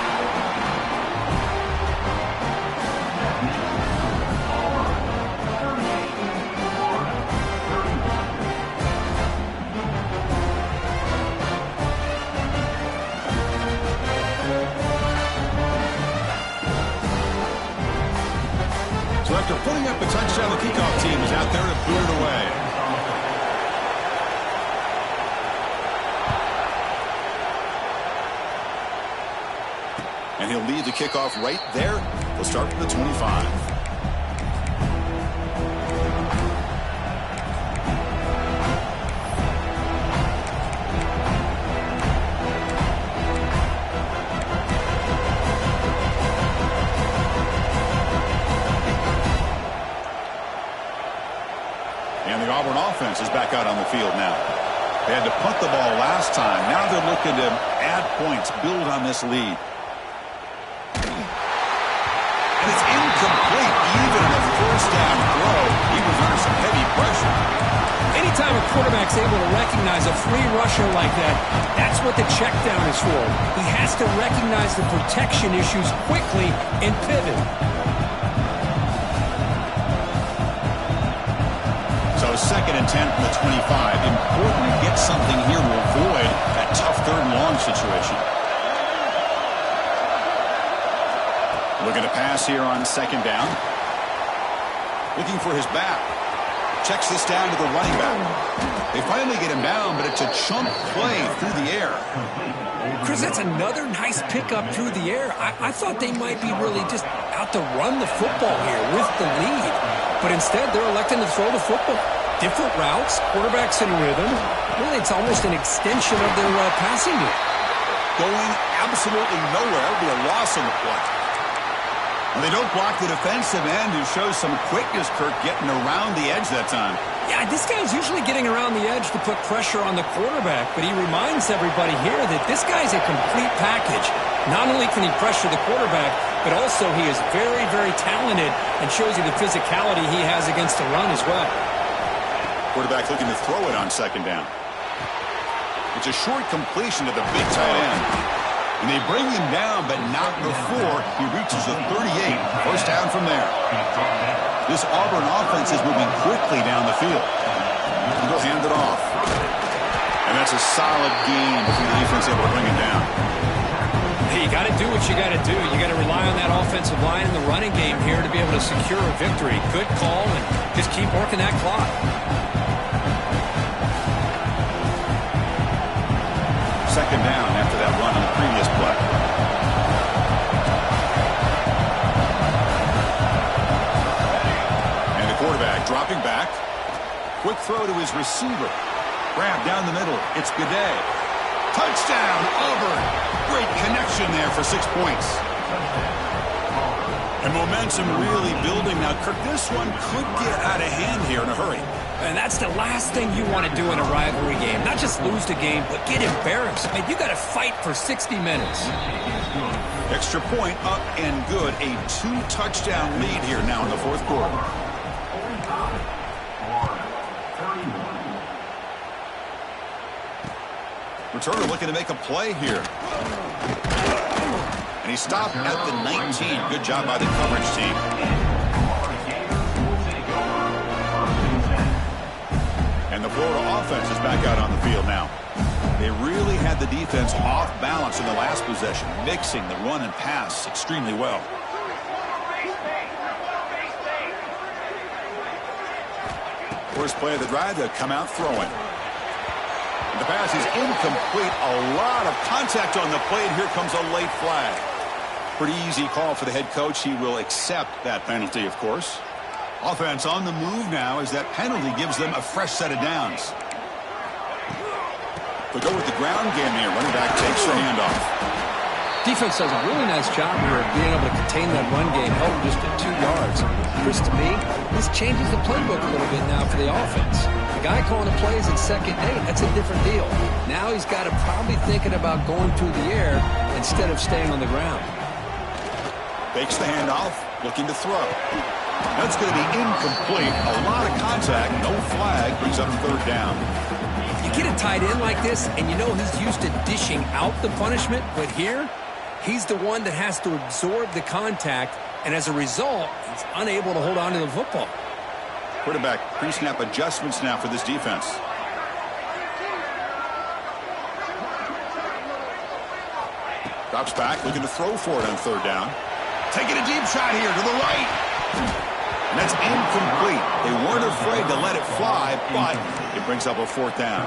[SPEAKER 1] So after putting up a touchdown, the kickoff team is out there to boot it away. And he'll lead the kickoff right there. We'll start from the 25. And the Auburn offense is back out on the field now. They had to punt the ball last time. Now they're looking to add points, build on this lead. And it's incomplete. Even in a first down throw, he was under some heavy pressure.
[SPEAKER 2] Anytime a quarterback's able to recognize a free rusher like that, that's what the check down is for. He has to recognize the protection issues quickly and pivot.
[SPEAKER 1] So 2nd and 10 from the 25. Important to get something here to avoid that tough third and long situation. Looking to pass here on 2nd down. Looking for his back. Checks this down to the running back. They finally get him down, but it's a chunk play through the air.
[SPEAKER 2] Chris, that's another nice pickup through the air. I thought they might be really just out to run the football here with the lead. But instead, they're electing to throw the football. Different routes, quarterbacks in rhythm. Really, it's almost an extension of their passing game.
[SPEAKER 1] Going absolutely nowhere. It'll be a loss on the play. And they don't block the defensive end, who shows some quickness, Kirk, getting around the edge that time.
[SPEAKER 2] Yeah, this guy's usually getting around the edge to put pressure on the quarterback, but he reminds everybody here that this guy's a complete package. Not only can he pressure the quarterback, but also he is very, very talented and shows you the physicality he has against the run as well.
[SPEAKER 1] Quarterback looking to throw it on 2nd down. It's a short completion to the big tight end. And they bring him down, but not before he reaches the 38. First down from there. This Auburn offense is moving quickly down the field. He'll hand it off. And that's a solid gain before the defense able to bring him down.
[SPEAKER 2] Hey, you got to do what you got to do. You got to rely on that offensive line in the running game here to be able to secure a victory. Good call, and just keep working that clock.
[SPEAKER 1] 2nd down after that run on the previous play. And the quarterback dropping back. Quick throw to his receiver. Grab down the middle. It's Gaudet. Touchdown, Auburn. Great connection there for 6 points. And momentum really building now. Kirk, this one could get out of hand here in a hurry.
[SPEAKER 2] And that's the last thing you want to do in a rivalry game. Not just lose the game, but get embarrassed. I mean, you got to fight for 60 minutes.
[SPEAKER 1] Extra point up and good. A 2-touchdown lead here now in the 4th quarter. Returner looking to make a play here. And he stopped at the 19. Good job by the coverage team. And the Florida offense is back out on the field now. They really had the defense off balance in the last possession, mixing the run and pass extremely well. First play of the drive, they'll come out throwing. And the pass is incomplete. A lot of contact on the play, and here comes a late flag. Pretty easy call for the head coach. He will accept that penalty, of course. Offense on the move now as that penalty gives them a fresh set of downs. They go with the ground game here. Running back takes the handoff.
[SPEAKER 3] Defense does a really nice job here of being able to contain that run game, held them just at 2 yards. Chris, to me, this changes the playbook a little bit now for the offense. The guy calling the plays at second, hey, that's a different deal. Now he's got to probably thinking about going through the air instead of staying on the ground.
[SPEAKER 1] Fakes the handoff, looking to throw. That's going to be incomplete. A lot of contact, no flag, brings up third down.
[SPEAKER 3] You get a tight end like this, and you know he's used to dishing out the punishment, but here, he's the one that has to absorb the contact, and as a result, he's unable to hold on to the football.
[SPEAKER 1] Quarterback pre-snap adjustments now for this defense. Drops back, looking to throw for it on third down. Taking a deep shot here to the right. And that's incomplete. They weren't afraid to let it fly, but it brings up a fourth down.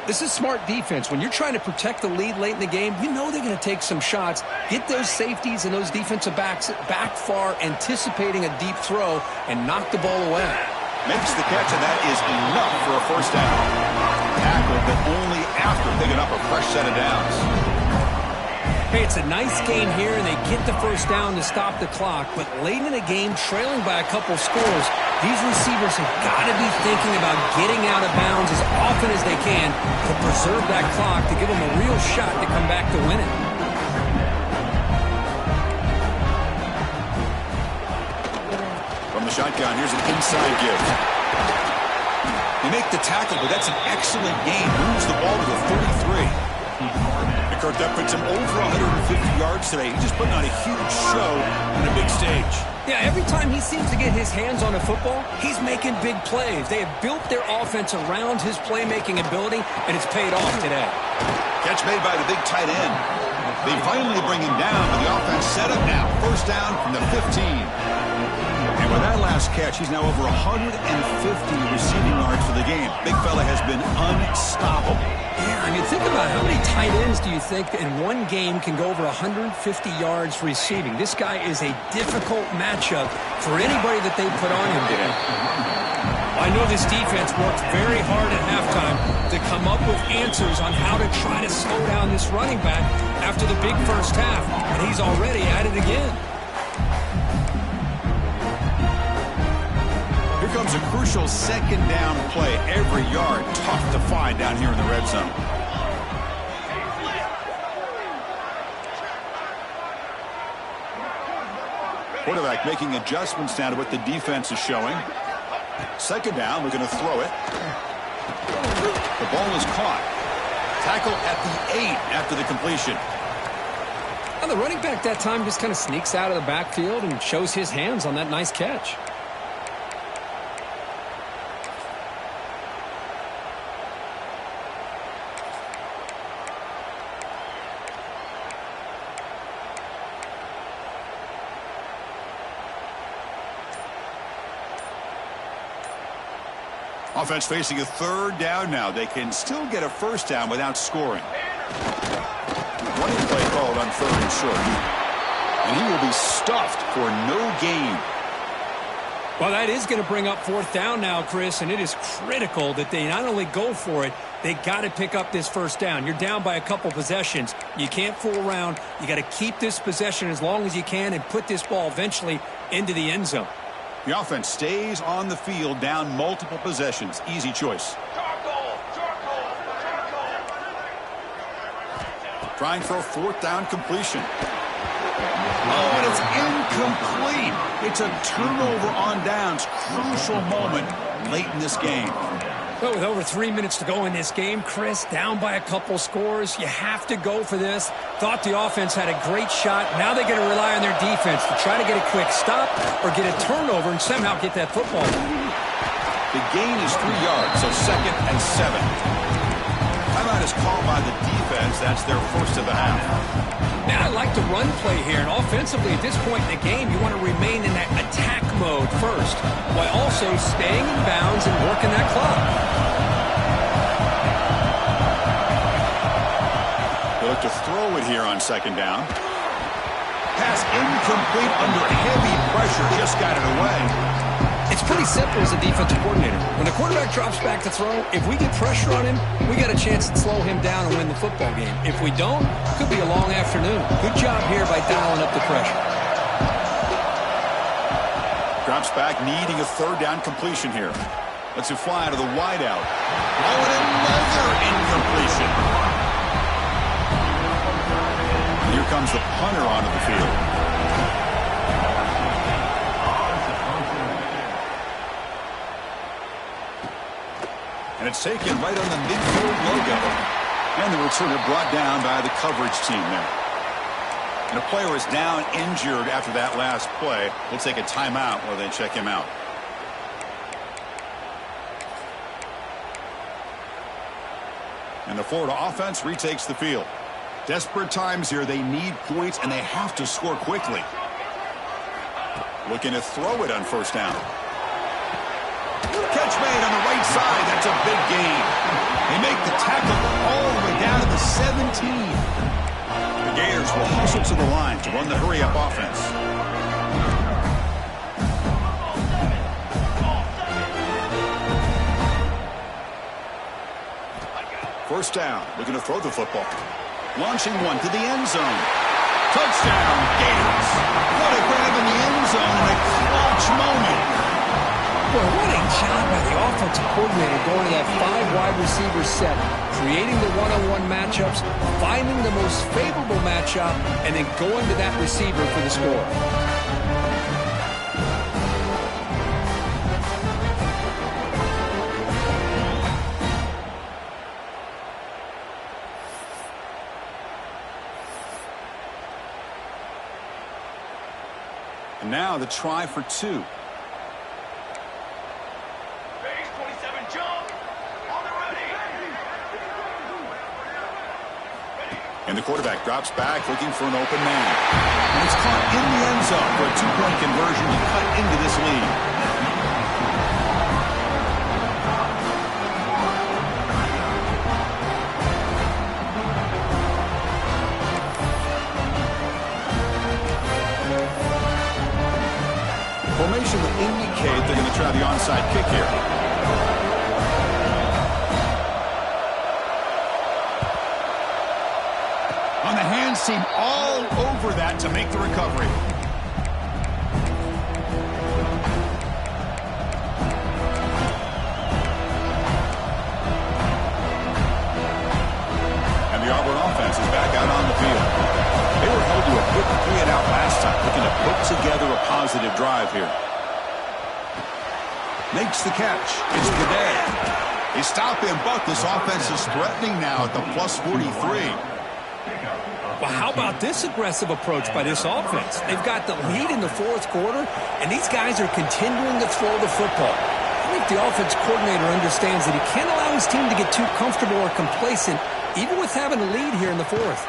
[SPEAKER 3] This is smart defense. When you're trying to protect the lead late in the game, you know they're going to take some shots, get those safeties and those defensive backs back far, anticipating a deep throw, and knock the ball away.
[SPEAKER 1] Makes the catch, and that is enough for a first down. Tackled, but only after picking up a fresh set of downs.
[SPEAKER 3] Hey, it's a nice game here, and they get the first down to stop the clock. But late in the game, trailing by a couple scores, these receivers have got to be thinking about getting out of bounds as often as they can to preserve that clock, to give them a real shot to come back to win it.
[SPEAKER 1] From the shotgun, here's an inside give. They make the tackle, but that's an excellent gain. Moves the ball to the 33. Kirk, that puts him over 150 yards today. He's just putting on a huge show on a big stage.
[SPEAKER 3] Yeah, every time he seems to get his hands on a football, he's making big plays. They have built their offense around his playmaking ability, and it's paid off today.
[SPEAKER 1] Catch made by the big tight end. They finally bring him down, but the offense set up now. First down from the 15. And with that last catch, he's now over 150 receiving yards for the game. Big fella has been unstoppable.
[SPEAKER 3] Yeah, I mean, think about how many tight ends do you think in one game can go over 150 yards receiving? This guy is a difficult matchup for anybody that they put on him today. I know this defense worked very hard at halftime to come up with answers on how to try to slow down this running back after the big first half, and he's already at it again.
[SPEAKER 1] Here comes a crucial second down play. Every yard tough to find down here in the red zone. Quarterback making adjustments now to what the defense is showing. Second down, we're going to throw it. The ball is caught. Tackle at the 8 after the completion.
[SPEAKER 3] And the running back that time just kind of sneaks out of the backfield and shows his hands on that nice catch.
[SPEAKER 1] Offense facing a third down now. They can still get a first down without scoring. Running play called on third and short. And he will be stuffed for no gain.
[SPEAKER 2] Well, that is going to bring up fourth down now, Chris, and it is critical that they not only go for it, they got to pick up this first down. You're down by a couple possessions. You can't fool around. You got to keep this possession as long as you can and put this ball eventually into the end zone.
[SPEAKER 1] The offense stays on the field, down multiple possessions. Easy choice. Trying for a fourth down completion. Oh, and it's incomplete. It's a turnover on downs. Crucial moment late in this game.
[SPEAKER 2] Well, with over 3 minutes to go in this game, Chris, down by a couple scores, you have to go for this. Thought the offense had a great shot. Now they're going to rely on their defense to try to get a quick stop or get a turnover and somehow get that football.
[SPEAKER 1] The gain is 3 yards, so 2nd and 7. Timeout is called by the defense. That's their first of the half.
[SPEAKER 2] Man, I like the run play here, and offensively at this point in the game, you want to remain in that attack mode first, while also staying in bounds and working that clock.
[SPEAKER 1] They look to throw it here on 2nd down. Pass incomplete under heavy pressure, just got it away.
[SPEAKER 2] It's pretty simple as a defensive coordinator. When the quarterback drops back to throw, if we get pressure on him, we got a chance to slow him down and win the football game. If we don't, it could be a long afternoon. Good job here by dialing up the pressure.
[SPEAKER 1] Drops back, needing a 3rd down completion here. Lets it fly to the wideout. Oh, and another incompletion. Here comes the punter onto the field. And it's taken right on the midfield logo. And the returner brought down by the coverage team there. And a player is down injured after that last play. We'll take a timeout while they check him out. And the Florida offense retakes the field. Desperate times here. They need points, and they have to score quickly. Looking to throw it on 1st down. Catch made on the right side. That's a big gain. They make the tackle all the way down to the 17. The Gators will hustle to the line to run the hurry-up offense. First down. Looking to throw the football. Launching one to the end zone. Touchdown, Gators. What a grab in the end zone in a clutch moment.
[SPEAKER 2] Boy, what a job by the offensive coordinator going to that 5 wide receiver set, creating the one-on-one matchups, finding the most favorable matchup, and then going to that receiver for the score.
[SPEAKER 1] And now the try for 2. And the quarterback drops back looking for an open man. And it's caught in the end zone for a 2-point conversion to cut into this lead. Formation would indicate they're going to try the onside kick here. On the hands team all over that to make the recovery. And the Auburn offense is back out on the field. They were held to a quick 3-and-out last time, looking to put together a positive drive here. Makes the catch. It's the day. They stop him, but this offense is threatening now at the plus 43.
[SPEAKER 2] Well, how about this aggressive approach by this offense? They've got the lead in the 4th quarter, and these guys are continuing to throw the football. I think the offense coordinator understands that he can't allow his team to get too comfortable or complacent, even with having a lead here in the 4th.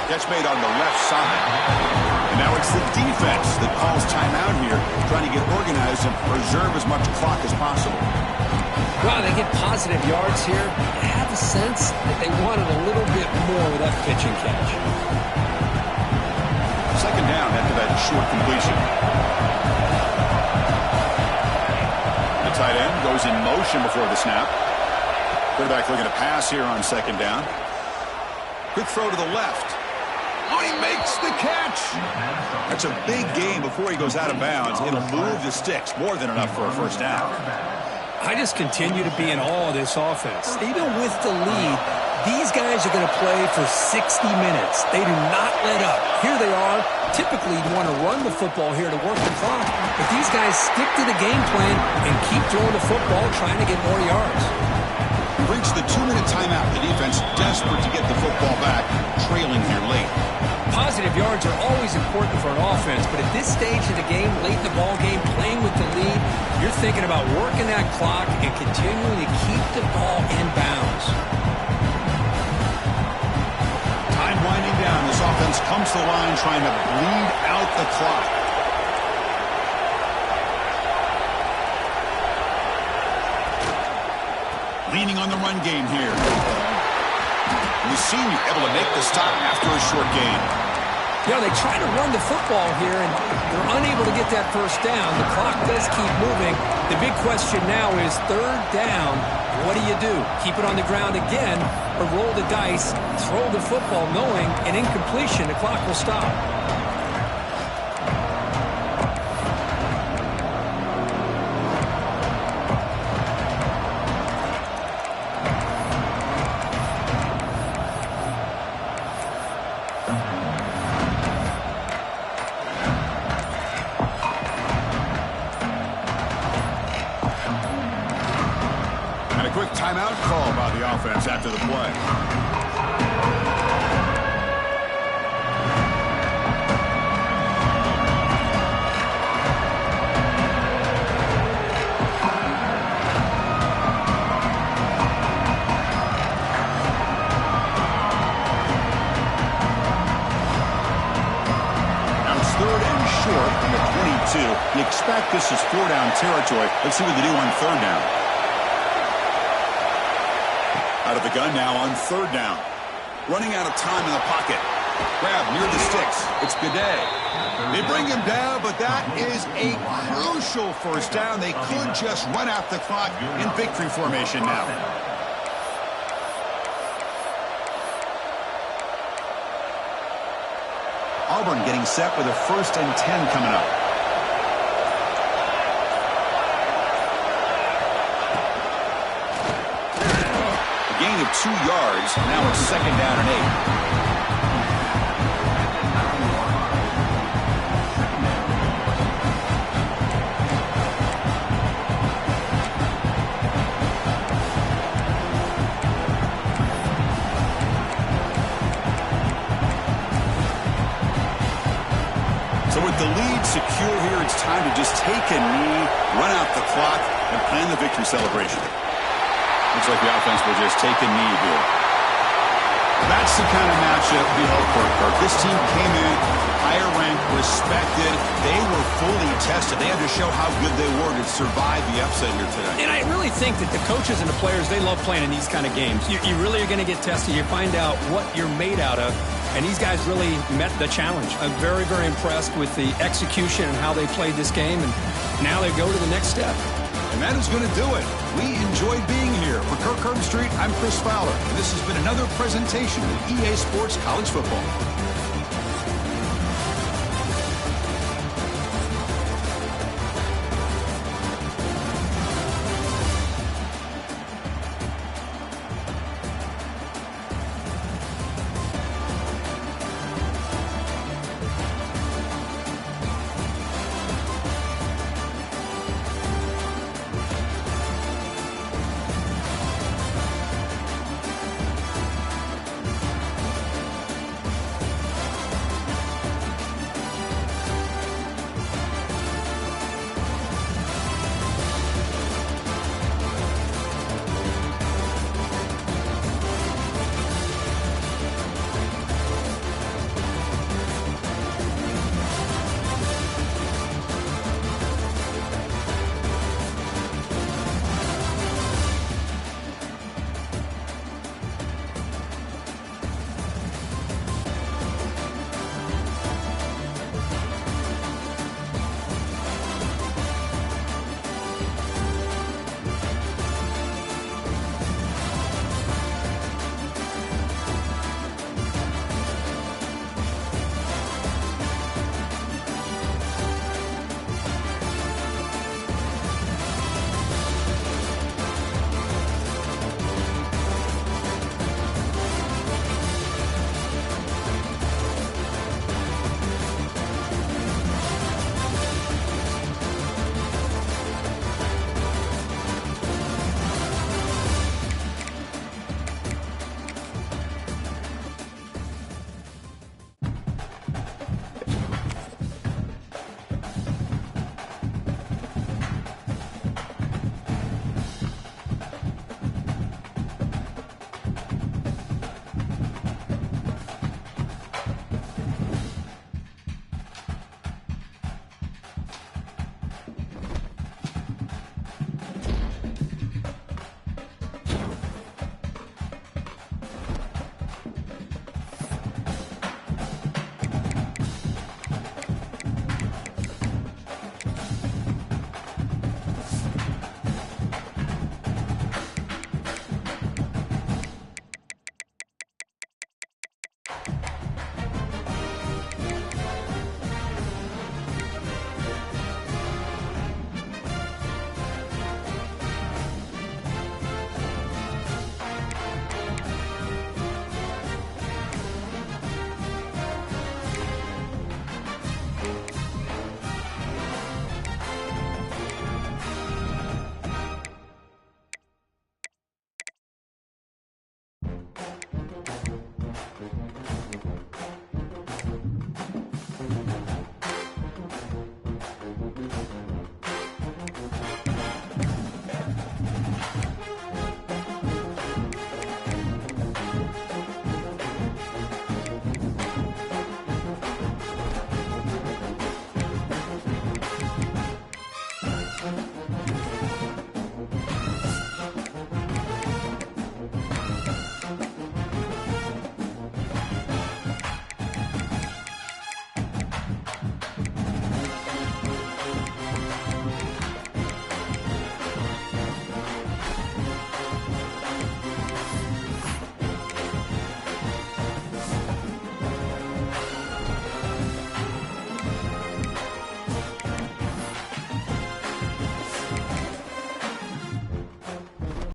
[SPEAKER 1] Catch made on the left side. And now it's the defense that calls timeout here, trying to get organized and preserve as much clock as possible.
[SPEAKER 2] Wow, they get positive yards here. I have a sense that they wanted a little bit more with that pitch and catch.
[SPEAKER 1] 2nd down after that short completion. The tight end goes in motion before the snap. Quarterback looking to pass here on 2nd down. Quick throw to the left. Oh, he makes the catch. That's a big gain before he goes out of bounds. It'll move the sticks, more than enough for a 1st down.
[SPEAKER 2] I just continue to be in awe of this offense. Even with the lead, these guys are going to play for 60 minutes. They do not let up. Here they are. Typically, you want to run the football here to work the clock. But these guys stick to the game plan and keep throwing the football, trying to get more yards.
[SPEAKER 1] Reach the 2-minute timeout. The defense desperate to get the football back, trailing here late.
[SPEAKER 2] Positive yards are always important for an offense, but at this stage of the game, late in the ball game, playing with the lead, you're thinking about working that clock and continuing to keep the ball in bounds.
[SPEAKER 1] Time winding down. This offense comes to the line trying to bleed out the clock. Leaning on the run game here. The senior able to make the stop after a short gain.
[SPEAKER 2] You know, they try to run the football here, and they're unable to get that first down. The clock does keep moving. The big question now is third down. What do you do? Keep it on the ground again, or roll the dice, throw the football, knowing an incompletion, the clock will stop.
[SPEAKER 1] Timeout call by the offense after the play. Now it's 3rd and short from the 22. You expect this is 4-down territory. Let's see what they do on 3rd down. Out of the gun now on 3rd down. Running out of time in the pocket. Grab near the sticks. It's Gaudet. They bring him down, but that is a crucial first down. They could just run out the clock in victory formation now. Auburn getting set with a 1st and 10 coming up. Gain of 2 yards. Now it's 2nd down and 8. So with the lead secure here, it's time to just take a knee, run out the clock, and plan the victory celebration. Looks like the offense will just take a knee here. That's the kind of matchup we hope for, Kirk. This team came in higher ranked, respected. They were fully tested. They had to show how good they were to survive the upset here today.
[SPEAKER 2] And I really think that the coaches and the players, they love playing in these kind of games. You really are going to get tested. You find out what you're made out of. And these guys really met the challenge. I'm very, very impressed with the execution and how they played this game. And now they go to the next step.
[SPEAKER 1] And that is going to do it. We enjoyed being here. For Kirk Herbstreit, I'm Chris Fowler. And this has been another presentation of EA Sports College Football.